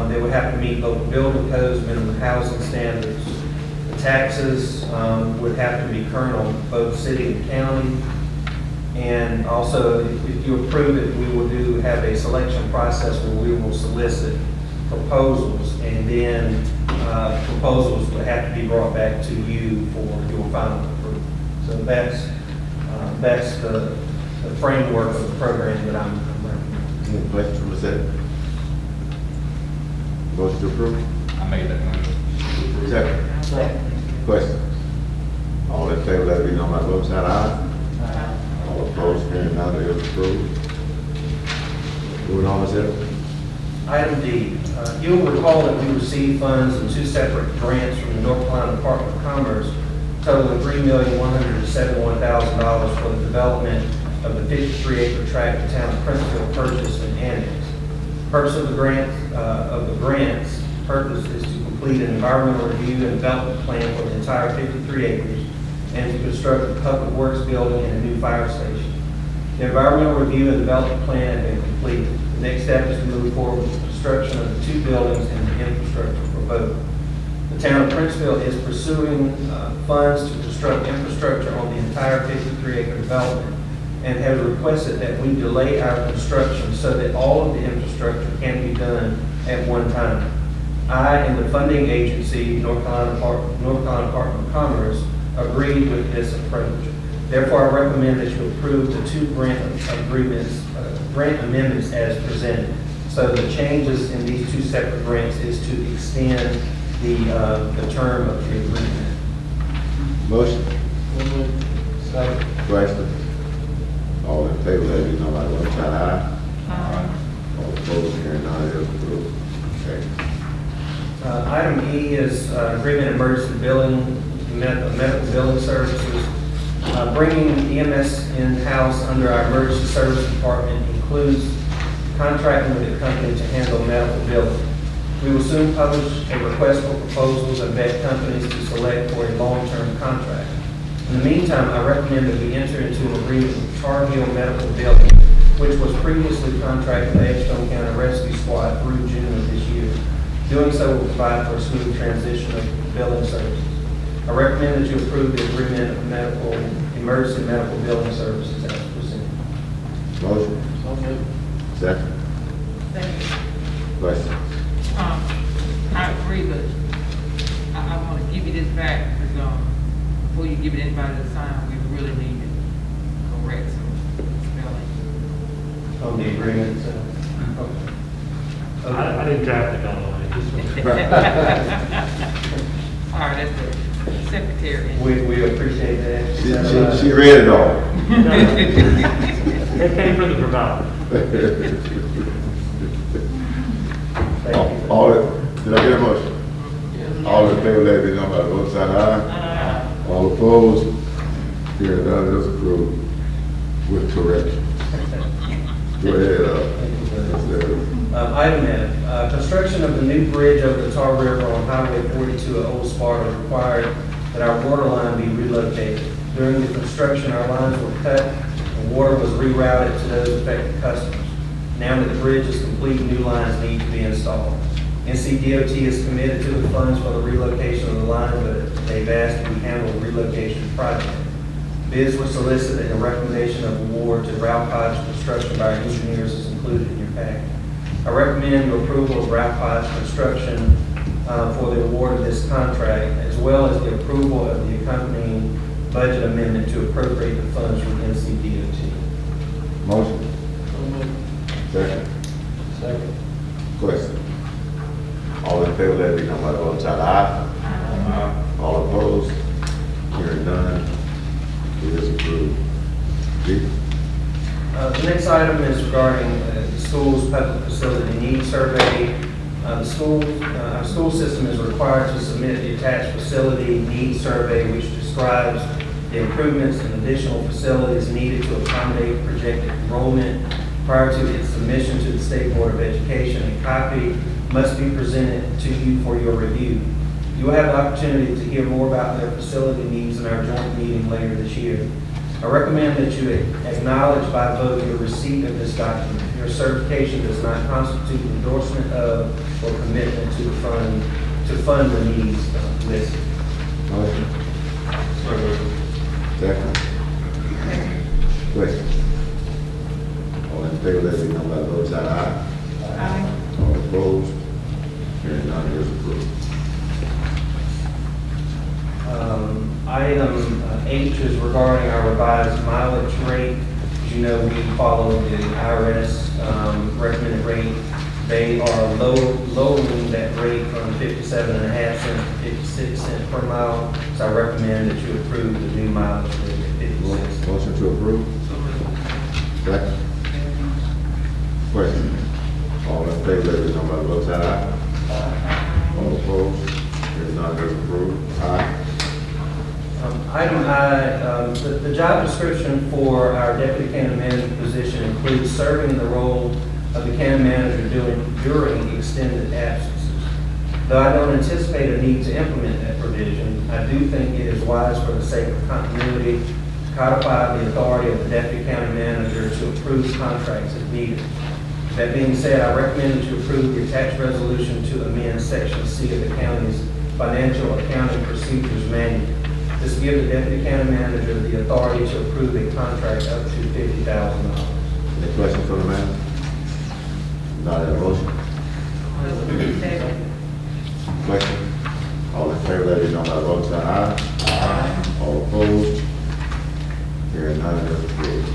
They would have to meet local building codes, minimum housing standards. The taxes would have to be current on both city and county. And also, if you approve it, we will have a selection process where we will solicit proposals, and then proposals would have to be brought back to you for your final approval. So that's the framework of the program that I'm recommending. Any questions from the Senate? Motion to approve? I made that motion. Second. Question? All in favor, let it be known by the vote sign aye. All opposed, hearing none, it is approved. Moving on, Ms. Hill. Item D, you'll recall that we received funds in 2 separate grants from the North Carolina Department of Commerce totaling $3,171,000 for the development of the 53-acre tract the town of Princeville purchased and annexed. Purpose of the grants purpose is to complete an environmental review and development plan for the entire 53 acres and to construct a public works building and a new fire station. The environmental review and development plan have been completed. The next step is to move forward with the construction of the 2 buildings and the infrastructure for both. The town of Princeville is pursuing funds to construct infrastructure on the entire 53-acre development and has requested that we delay our construction so that all of the infrastructure can be done at one time. I and the funding agency, North Carolina Department of Commerce, agreed with this approach. Therefore, I recommend that you approve the two grant agreements, grant amendments as presented. So the changes in these two separate grants is to extend the term of the agreement. Motion, Second. question. All in favor, let it be known by the vote sign aye. All opposed, hearing none, it is approved. Okay. Item E is agreement emergency billing, medical billing services. Bringing EMS in-house under our emergency service department includes contracting with a company to handle medical billing. We will soon publish a request for proposals and vet companies to select for a long-term contract. In the meantime, I recommend that we enter into an agreement with Tar Heel Medical Billing, which was previously contracted by Edgecombe County Rescue Squad through June of this year. Doing so will provide for a smooth transition of billing services. I recommend that you approve the agreement of emergency medical billing services as presented. Motion, So moved. second. Question. I agree, but I want to give you this back, because, before you give it anybody to sign, we really need to correct some spelling. On the agreement, so. I didn't draft it, by the way, just. All right, that's the secretary. We appreciate that. She read it all. It came from the provider. Thank you. Did I get a motion? All in favor, let it be known by the vote sign aye. All opposed, hearing none, it is approved with correction. Go ahead, Item F, construction of the new bridge over the Tar River on Highway 42 at Old Sparta required that our water line be relocated. During the construction, our lines were cut and water was rerouted to those affected customers. Now that the bridge is complete, new lines need to be installed. NCDOT is committed to the funds for the relocation of the line, but they've asked that we handle the relocation project. Bids were solicited and a recommendation of award to Ralph Hodge Construction by our engineers is included in your package. I recommend your approval of Ralph Hodge Construction for the award of this contract, as well as the approval of the accompanying budget amendment to appropriate the funds from NCDOT. Motion, So moved. second. Second. Question. All in favor, let it be known by the vote sign aye. All opposed, hearing none, it is approved. D. The next item is regarding the school's public facility needs survey. Our school system is required to submit the attached facility needs survey, which describes the improvements and additional facilities needed to accommodate projected enrollment. Prior to its submission to the State Board of Education, a copy must be presented to you for your review. You will have the opportunity to hear more about their facility needs in our joint meeting later this year. I recommend that you acknowledge by vote your receipt of this document. Your certification does not constitute endorsement of or commitment to fund the needs listed. Motion. Second. Question. All in favor, let it be known by the vote sign aye. All opposed, hearing none, it is approved. Item H is regarding our revised mileage rate. As you know, we follow the IRS recommended rate. They are lowering that rate from 57.5 cents to 56 cents per mile. So I recommend that you approve the new mileage rate at 56. Motion to approve. Second. Question. All in favor, let it be known by the vote sign aye. All opposed, hearing none, it is approved. Aye. Item I, the job description for our deputy county manager position includes serving the role of the county manager during extended absences. Though I don't anticipate a need to implement that provision, I do think it is wise for the sake of continuity to codify the authority of the deputy county manager to approve contracts if needed. That being said, I recommend that you approve the attached resolution to amend Section C of the county's Financial Accounting Procedures Manual. This gives the deputy county manager the authority to approve a contract up to $50,000. Any questions from the man? Not in a motion. Question. All in favor, let it be known by the vote sign aye. All opposed, Hearing none, it is approved.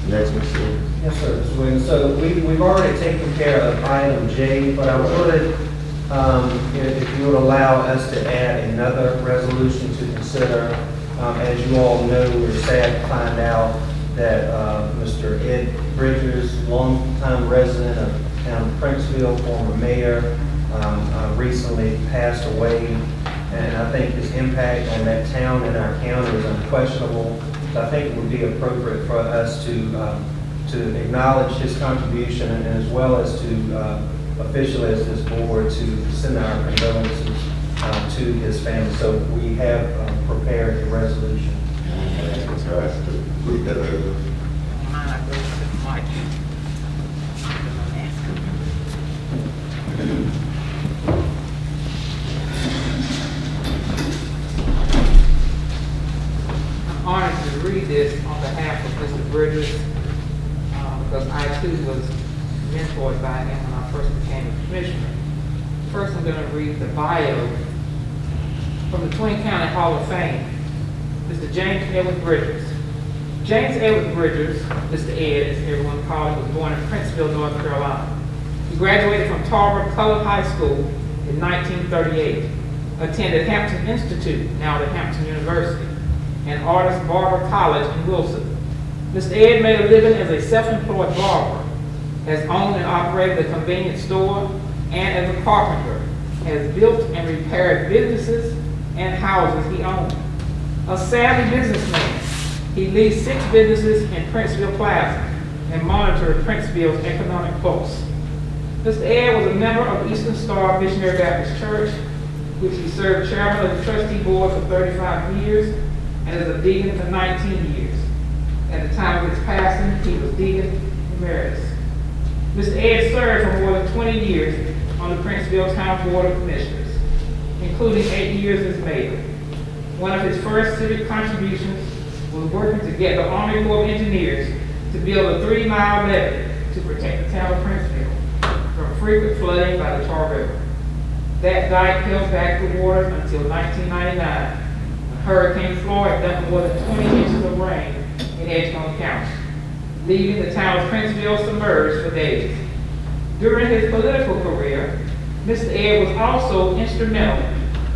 Next, Mr. Yes, sir, Mr. Williams. So we've already taken care of item J, but I would, if you would allow us to add another resolution to consider. As you all know, we're sad to find out that Mr. Ed Bridgers, longtime resident of the town of Princeville, former mayor, recently passed away. And I think his impact on that town and our county is unquestionable. So I think it would be appropriate for us to acknowledge his contribution and as well as to officially as this board to send our condolences to his family. So we have prepared the resolution. Mr. Rice to read that resolution. Mine, I go to the mic. I'm honored to read this on behalf of Mr. Bridges, because I too was mentored by him when I first became a commissioner. First, I'm going to read the bio from the Twin County Hall of Fame, Mr. James Edward Bridges. James Edward Bridges, Mr. Ed, as everyone called him, was born in Princeville, North Carolina. He graduated from Tarver Colored High School in 1938, attended Hampton Institute, now the Hampton University, and Artist Barber College in Wilson. Mr. Ed made a living as a self-employed barber, has owned and operated a convenience store, and as a carpenter, has built and repaired businesses and houses he owned. A savvy businessman, he leads 6 businesses in Princeville Plaza and monitored Princeville's economic pulse. Mr. Ed was a member of Eastern Star Missionary Baptist Church, which he served chairman of the trustee board for 35 years and as a deacon for 19 years. At the time of his passing, he was deacon emeritus. Mr. Ed served for more than 20 years on the Princeville Town Board of Commissioners, including 8 years as mayor. One of his first civic contributions was working to get the Army Corps of Engineers to build a 3-mile levee to protect the town of Princeville from frequent flooding by the Tar River. That dike held back the water until 1999, when Hurricane Floyd dumped more than 20 inches of rain in Edgecombe County, leaving the town of Princeville submerged for days. During his political career, Mr. Ed was also instrumental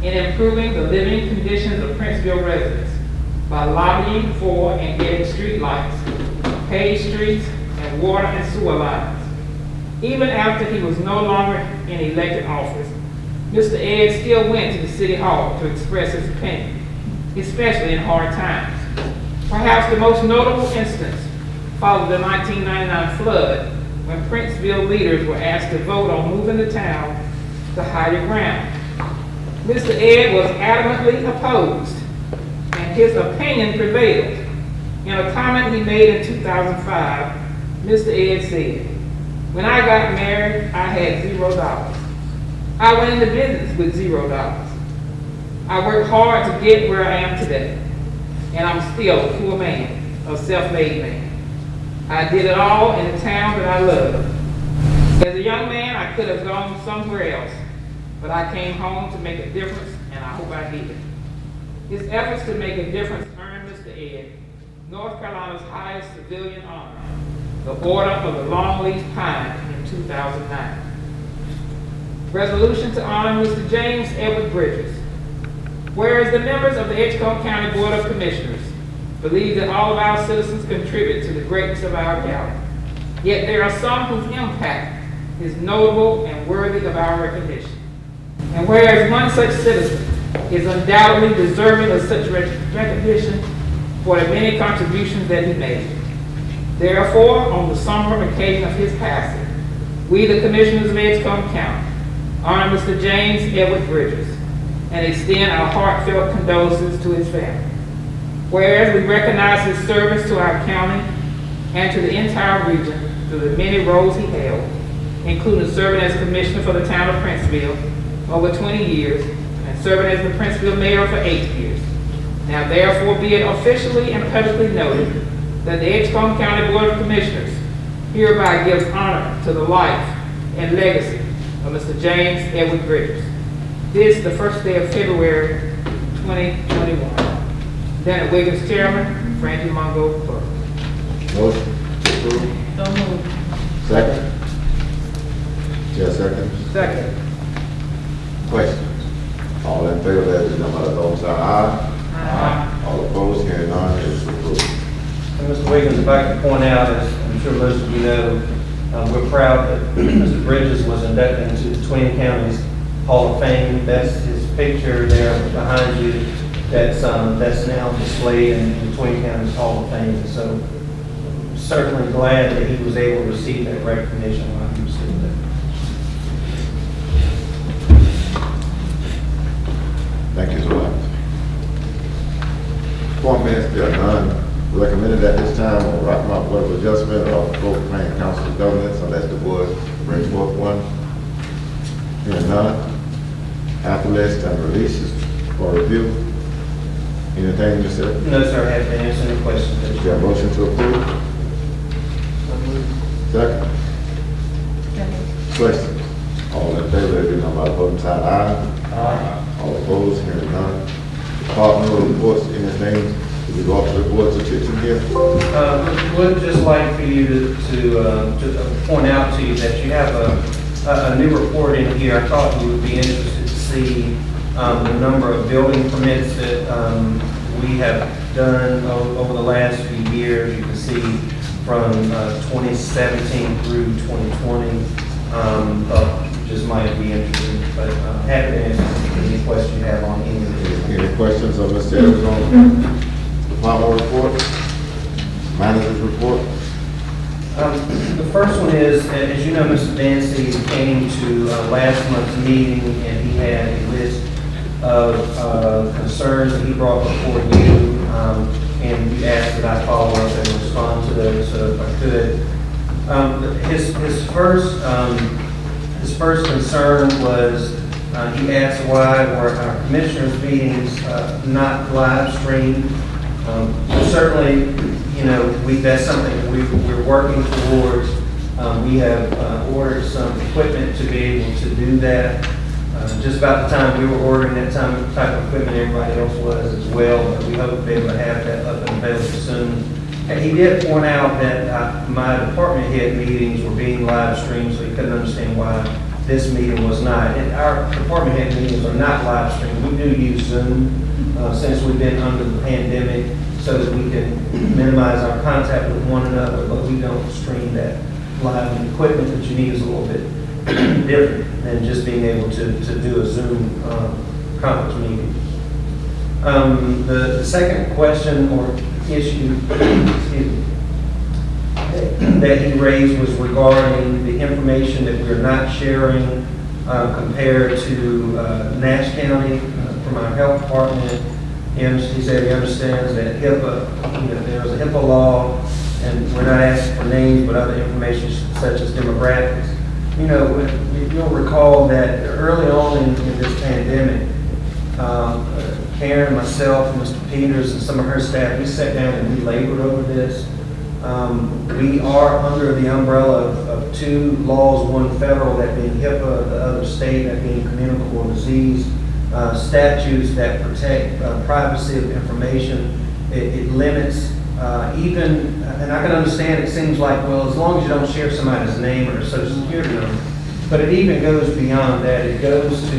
in improving the living conditions of Princeville residents by lobbying for and getting street lights, paved streets, and water and sewer lines. Even after he was no longer in elected office, Mr. Ed still went to the city hall to express his opinion, especially in hard times. Perhaps the most notable instance followed the 1999 flood, when Princeville leaders were asked to vote on moving the town to higher ground. Mr. Ed was adamantly opposed, and his opinion prevailed. In a comment he made in 2005, Mr. Ed said, "When I got married, I had $0. I went into business with $0. I worked hard to get where I am today, and I'm still a poor man, a self-made man. I did it all in the town that I love. As a young man, I could have gone somewhere else, but I came home to make a difference, and I hope I did." His efforts to make a difference earned Mr. Ed North Carolina's highest civilian honor, the Order of the Longleaf Pine, in 2009. Resolution to honor Mr. James Edward Bridges. Whereas the members of the Edgecombe County Board of Commissioners believe that all of our citizens contribute to the greatness of our county, yet there are some whose impact is notable and worthy of our recognition. And whereas one such citizen is undoubtedly deserving of such recognition for the many contributions that he made, therefore, on the somber occasion of his passing, we, the Commissioners of Edgecombe County, honor Mr. James Edward Bridges and extend our heartfelt condolences to his family. Whereas we recognize his service to our county and to the entire region through the many roles he held, including serving as Commissioner for the town of Princeville over 20 years and serving as the Princeville Mayor for 8 years. Now therefore be it officially and publicly noted that the Edgecombe County Board of Commissioners hereby gives honor to the life and legacy of Mr. James Edward Bridges. This, the first day of February 2021. Danny Wiggins, Chairman, Frankie Mongo, Clerk. Motion to approve. So moved. Second. Chair seconds. Second. Questions? All in favor, let it be known by the vote sign aye. Aye. All opposed, hearing none, it is approved. And Mr. Wiggins, if I could point out, as I'm sure most of you know, we're proud that Mr. Bridges was inducted into the Twin Counties Hall of Fame. That's his picture there behind you. That's now displayed in the Twin Counties Hall of Fame. So certainly glad that he was able to receive that recognition while he was still there. Thank you so much. Appointments, there are none recommended at this time on Rock Mount Board of Adjustment or Fulton County Council of Governments unless the board brings forth one. Hearing none. After list and releases for review. Anything, Mr. No, sir, I have to answer any questions. Is there a motion to approve? Second. Questions? All in favor, let it be known by the voting sign aye. Aye. All opposed, hearing none. Departmental reports, anything to be brought to the board's attention here? Would just like for you to point out to you that you have a new report in here. I thought you would be interested to see the number of building permits that we have done over the last few years. You can see from 2017 through 2020. Just might be interesting, but happy to answer any question you have on any of these. Any questions of Mr. Edgecombe? Departmental report? Manager's report? The first one is, as you know, Mr. Dancy came to last month's meeting and he had a list of concerns that he brought before you, and you asked that I follow up and respond to those if I could. His first concern was he asked why were our commissioners' meetings not live streamed. Certainly, you know, that's something we're working towards. We have ordered some equipment to be able to do that. Just about the time we were ordering that type of equipment, everybody else was as well. But we hope to be able to have that up and available soon. And he did point out that my department head meetings were being live streamed, so he couldn't understand why this meeting was not. And our department head meetings are not live streamed. We do use Zoom since we've been under the pandemic so that we can minimize our contact with one another, but we don't stream that live. And the equipment that you need is a little bit different than just being able to do a Zoom conference meeting. The second question or issue that he raised was regarding the information that we're not sharing compared to Nash County from our health department. He said he understands that HIPAA, there's a HIPAA law, and we're not asking for names, but other information such as demographics. You'll recall that early on in this pandemic, Karen, myself, Mr. Peters, and some of her staff, we sat down and we labored over this. We are under the umbrella of two laws, one federal, that being HIPAA, the other state, that being communicable disease statutes that protect privacy of information. It limits even, and I can understand, it seems like, well, as long as you don't share somebody's name or social security number, but it even goes beyond that. It goes to,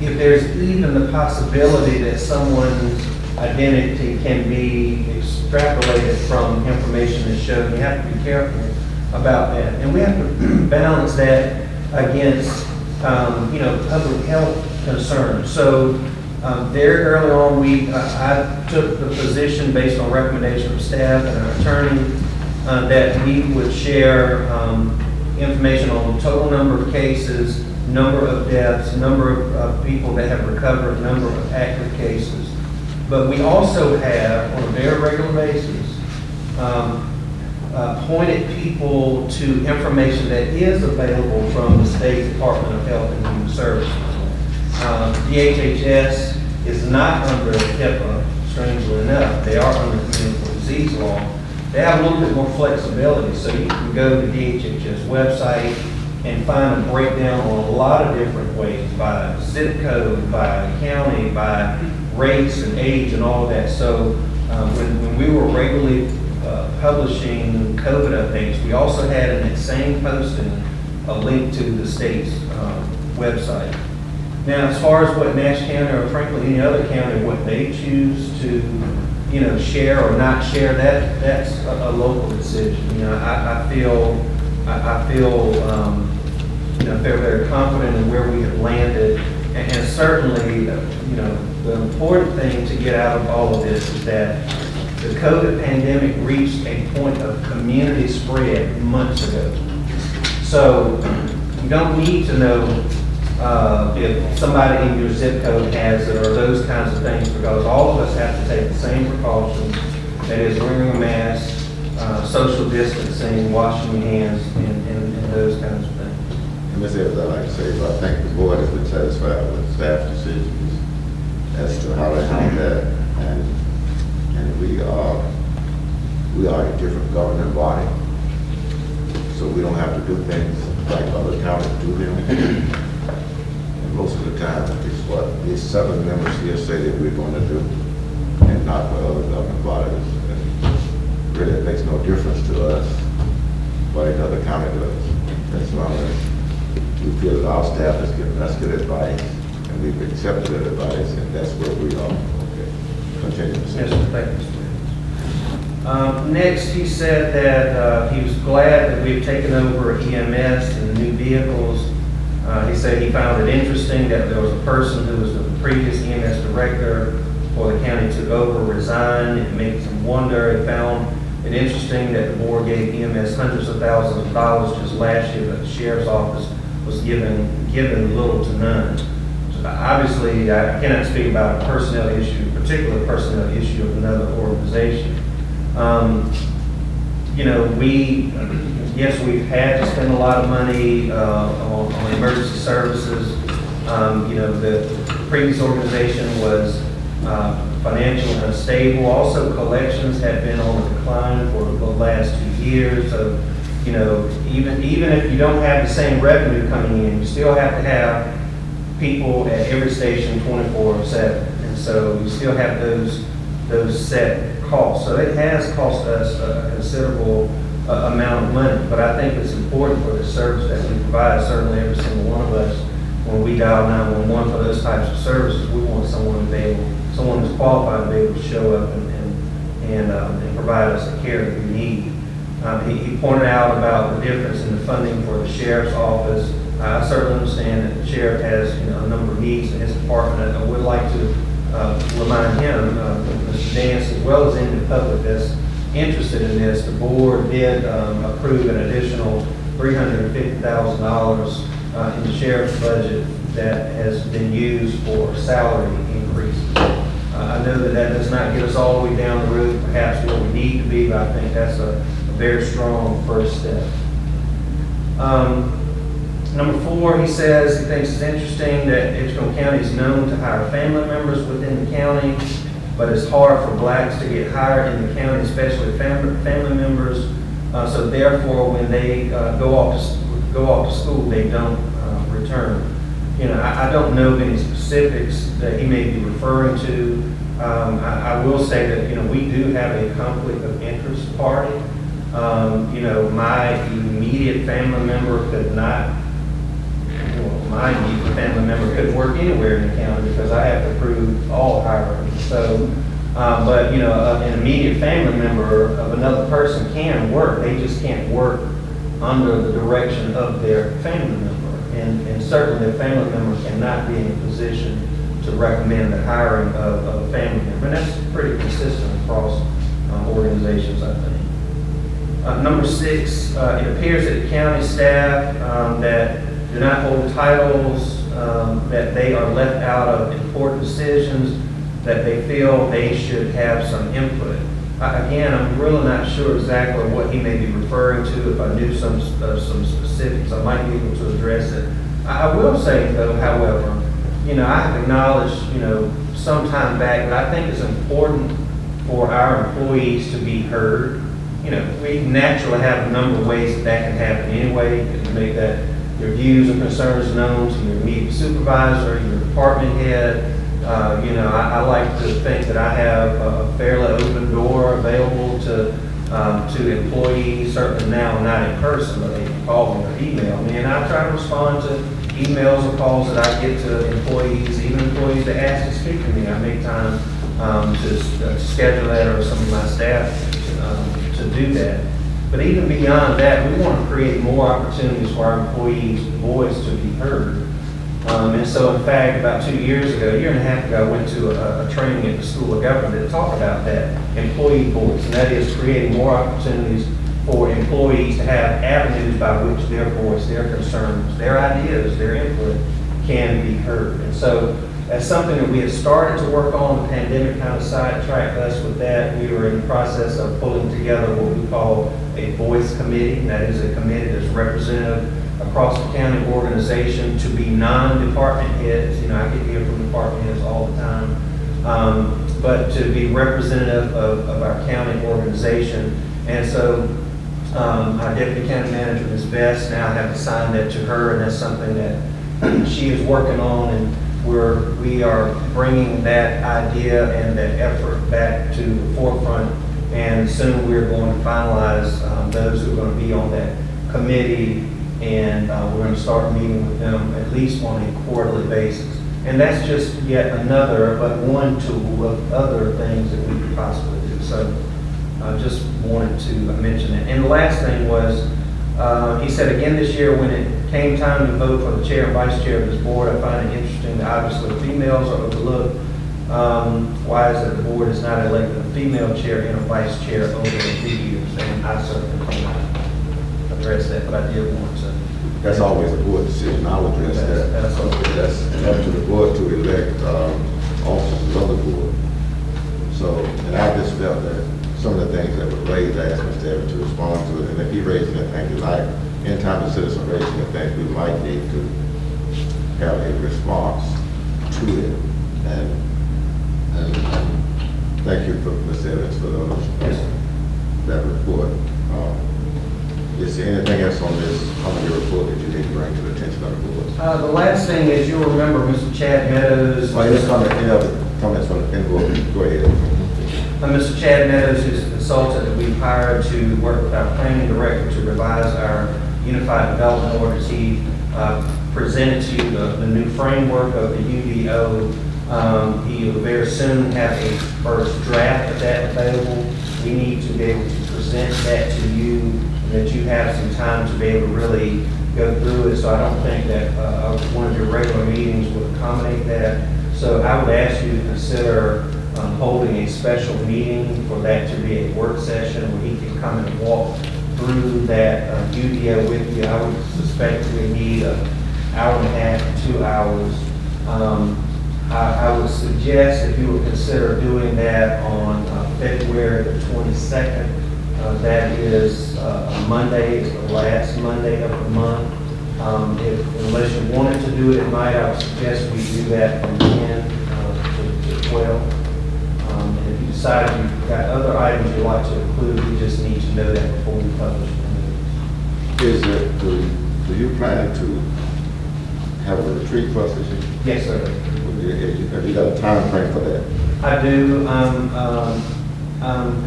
if there's even the possibility that someone's identity can be extrapolated from information that's shown, you have to be careful about that. And we have to balance that against, public health concerns. So very early on, I took the position based on recommendation of staff and our attorney that we would share information on total number of cases, number of deaths, number of people that have recovered, number of active cases. But we also have, on a very regular basis, pointed people to information that is available from the State Department of Health and Human Services. DHHS is not under HIPAA, strangely enough. They are under communicable disease law. They have a little bit more flexibility, so you can go to the DHHS website and find a breakdown on a lot of different ways, by zip code, by county, by race and age and all of that. So when we were regularly publishing COVID updates, we also had in that same posting a link to the state's website. Now, as far as what Nash County or frankly any other county, what they choose to, share or not share, that's a local decision. I feel very confident in where we have landed, and certainly, the important thing to get out of all of this is that the COVID pandemic reached a point of community spread months ago. So you don't need to know if somebody in your zip code has it or those kinds of things, because all of us have to take the same precautions. That is wearing a mask, social distancing, washing your hands, and those kinds of things. And Ms. Evans, I'd like to say, I think the board has been satisfied with staff's decisions as to how to handle that, and we are a different governing body, so we don't have to do things like other counties do them. And most of the time, it's what these 7 members here say that we're going to do, and not what other governing bodies. And really, it makes no difference to us what another county does, as long as we feel that our staff is giving us good advice, and we've accepted that advice, and that's where we are. Okay. Continue. Yes, sir. Thank you, Mr. Williams. Next, he said that he was glad that we've taken over EMS and the new vehicles. He said he found it interesting that there was a person who was the previous EMS director before the county took over resigned. It makes him wonder. He found it interesting that the board gave EMS hundreds of thousands of dollars just last year, but the sheriff's office was given little to none. So obviously, I cannot speak about a personnel issue, particular personnel issue of another organization. We've had to spend a lot of money on emergency services. The previous organization was financially unstable. Also, collections have been on the decline for the last 2 years. So, even if you don't have the same revenue coming in, you still have to have people at every station 24/7, and so you still have those set costs. So it has cost us a considerable amount of money, but I think it's important for the service that we provide. Certainly, every single one of us, when we dial 911 for those types of services, we want someone who's qualified to be able to show up and provide us the care that we need. He pointed out about the difference in the funding for the sheriff's office. I certainly understand that the sheriff has a number of needs in his department. I would like to remind him, Mr. Dance, as well as any of the public that's interested in this, the board did approve an additional $350,000 in the sheriff's budget that has been used for salary increases. I know that does not get us all the way down the road, perhaps where we need to be, but I think that's a very strong first step. Number 4, he says he thinks it's interesting that Edgecombe County is known to hire family members within the county, but it's hard for blacks to get hired in the county, especially family members. So therefore, when they go off to school, they don't return. I don't know of any specifics that he may be referring to. I will say that we do have a conflict of interest party. My immediate family member could not. My immediate family member couldn't work anywhere in the county because I have to approve all hiring. So, but an immediate family member of another person can work. They just can't work under the direction of their family member. And certainly a family member cannot be in a position to recommend the hiring of a family member. And that's pretty consistent across organizations, I think. Number 6, it appears that county staff that do not hold titles, that they are left out of important decisions, that they feel they should have some input. Again, I'm really not sure exactly what he may be referring to. If I knew some specifics, I might be able to address it. I will say, though, however, I have acknowledged, some time back, that I think it's important for our employees to be heard. We naturally have a number of ways that can happen anyway. You can make that your views and concerns known to your immediate supervisor, your department head. I like to think that I have a fairly open door available to employees, certainly now, not in person, but they can call me or email me, and I try to respond to emails or calls that I get to employees, even employees that ask to speak to me. I make time to schedule that, or some of my staff to do that. But even beyond that, we want to create more opportunities for our employees' voice to be heard. And so, in fact, about 2 years ago, a year and a half ago, I went to a training at the School of Government to talk about that employee voice, and that is creating more opportunities for employees to have avenues by which their voice, their concerns, their ideas, their input can be heard. And so that's something that we had started to work on. The pandemic kind of sidetracked us with that. We were in the process of pulling together what we call a voice committee. And that is a committee that's representative across the county organization to be non-department heads. I get here from department heads all the time. But to be representative of our county organization. And so our deputy county manager, Ms. Best, now have assigned that to her, and that's something that she is working on, and we are bringing that idea and that effort back to the forefront, and soon we're going to finalize those who are going to be on that committee, and we're going to start meeting with them at least on a quarterly basis. And that's just yet another, but one tool of other things that we could possibly do. So I just wanted to mention that. And the last thing was, he said again this year, when it came time to vote for the chair and vice chair of this board, I find it interesting that obviously females are overlooked. Why is it the board has not elected a female chair and a vice chair over the 3 years? And I certainly cannot address that, but I did want to. That's always a board decision. I'll address that. That's up to the board to elect officers of the board. So, and I just felt that some of the things that were raised, I asked Mr. Evans to respond to it. And if he raises anything he like, anytime the citizen raises anything, we might need to have a response to it. And thank you for Mr. Evans for that report. Is there anything else on your report that you need to bring to the attention of the board? The last thing is, you'll remember Mr. Chad Meadows. Any comments from the board? Go ahead. Mr. Chad Meadows is a consultant that we've hired to work with our planning director to revise our unified development orders. He presented to you the new framework of the UDO. He will very soon have a first draft of that available. We need to be able to present that to you, that you have some time to be able to really go through it. So I don't think that one of your regular meetings would accommodate that. So I would ask you to consider holding a special meeting for that to be a work session where he can come and walk through that UDO with you. I would suspect we need an hour and a half, 2 hours. I would suggest if you would consider doing that on February the 22nd. That is a Monday, it's the last Monday of the month. Unless you wanted to do it at night, I would suggest we do that from 10 to 12. And if you decide you've got other items you'd like to include, we just need to know that before we publish the news. Do you plan to have a retreat for us this year? Yes, sir. Have you got a time frame for that? I do. I'm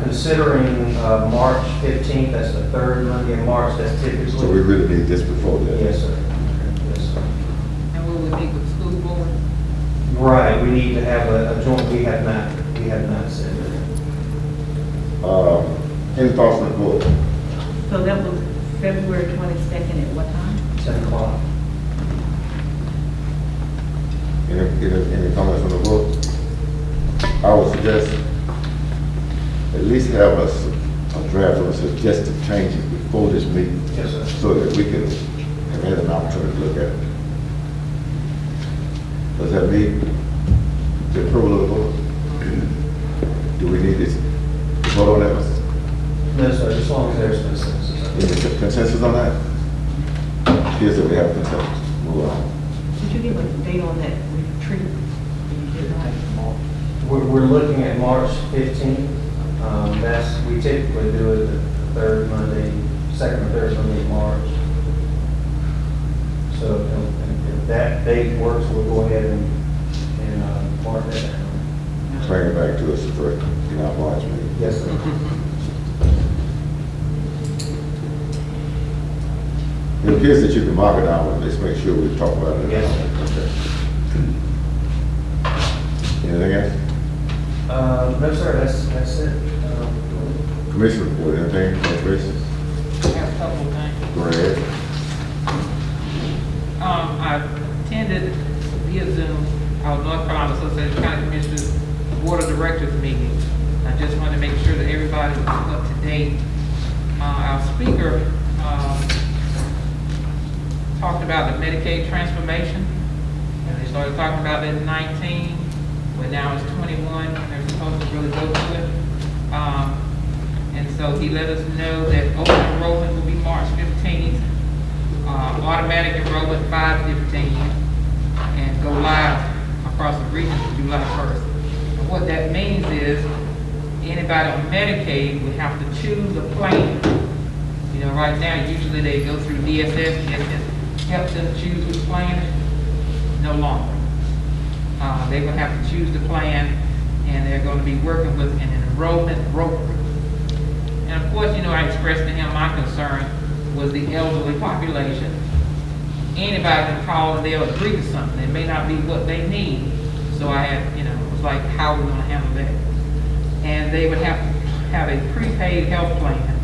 considering March 15th, that's the third Monday in March, that's typically. So we really need this before that? Yes, sir. Yes, sir. And will we meet with the school board? Right, we need to have a joint, we have not said that. Any thoughts on the board? So that was February 22nd at what time? 10 o'clock. Any comments on the board? I would suggest at least have a draft of suggested changes before this meeting. Yes, sir. So that we can have had an opportunity to look at it. Does that mean the approval of the board? Do we need this to vote on that? No, sir, as long as there's consensus. Any consensus on that? Appears that we have consensus. Move on. Did you give a date on that retreat? You did not. We're looking at March 15th. We typically do it the third Monday, second or third Monday in March. So if that date works, we'll go ahead and mark that down. Bring it back to us first, in our March meeting. Yes, sir. It appears that you can mark it down, but let's make sure we talk about it. Yes, Anything else? No, sir, that's it. Commissioner report, anything, Chris? I have a couple of things. Go ahead. I attended via Zoom our North Carolina Association of County Commissioners Board of Directors meeting. I just wanted to make sure that everybody was up to date. Our speaker talked about the Medicaid transformation, and they started talking about that in 19, but now it's 21. They're supposed to really go to it. And so he let us know that open enrollment will be March 15th, automatic enrollment 5/15, and go live across the region July 1st. And what that means is anybody on Medicaid would have to choose a plan. You know, right now, usually they go through DSS, helps them choose which plan. No longer. They will have to choose the plan, and they're going to be working with an enrollment broker. And of course, you know, I expressed to him my concern was the elderly population. Anybody can call and they'll agree to something. It may not be what they need. So I had, you know, it was like, how are we going to handle that? And they would have to have a prepaid health plan.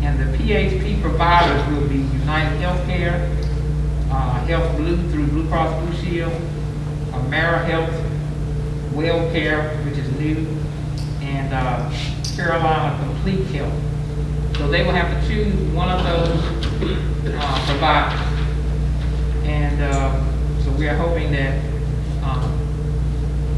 And the PHP providers will be United Healthcare, Health Blue through Blue Cross Blue Shield, AmeriHealth, WellCare, which is new, and Carolina Complete Health. So they will have to choose one of those providers. And so we are hoping that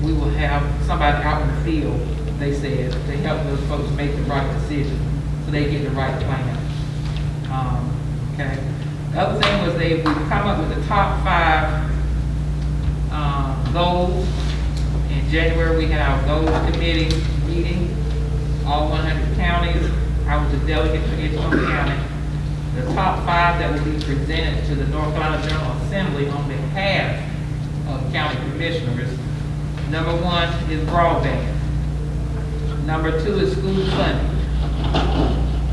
we will have somebody out in the field, they said, to help those folks make the right decision so they get the right plan. Okay. The other thing was we've come up with the top 5 goals. In January, we had our goals committee meeting, all 100 counties. I was a delegate for Edgecombe County. The top 5 that will be presented to the North Carolina General Assembly on behalf of county commissioners. Number 1 is broadband. Number 2 is school funding.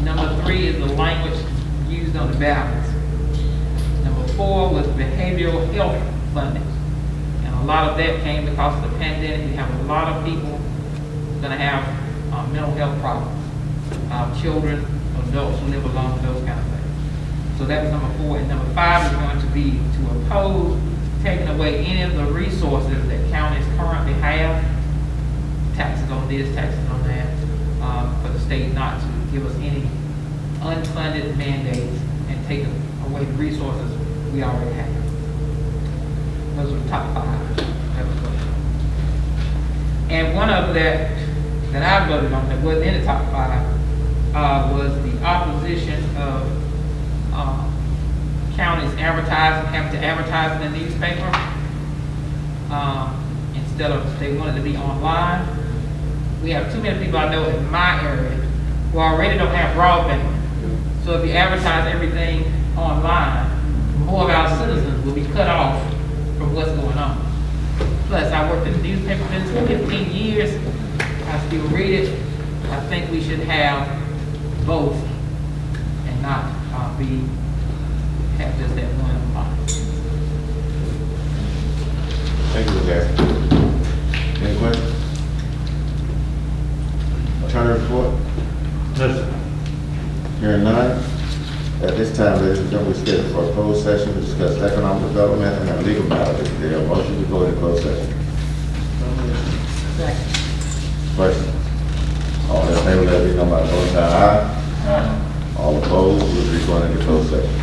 Number 3 is the language used on the ballots. Number 4 was behavioral health funding. And a lot of that came because of the pandemic. We have a lot of people going to have mental health problems. Children, adults who live alone, those kind of things. So that was number 4. And number 5 is going to be to oppose taking away any of the resources that counties currently have, taxes on this, taxes on that, for the state not to give us any unfunded mandates and take away the resources we already have. Those are the top 5. That was good. And one of that I voted on that wasn't in the top 5 was the opposition of counties having to advertise in the newspaper instead of they wanted to be online. We have too many people I know in my area who already don't have broadband. So if you advertise everything online, more of our citizens will be cut off from what's going on. Plus, I worked in the newspaper business for 15 years. I still read it. I think we should have both and not have just that one line. Thank you, Gary. Any questions? Attorney report? No, sir. Hearing none. At this time, ladies and gentlemen, we scheduled for a closed session to discuss economic development and legal matters. Is there a motion to go into closed session? Second. Question? All in favor, let it be known by voting by aye. All opposed, we'll be going into closed session.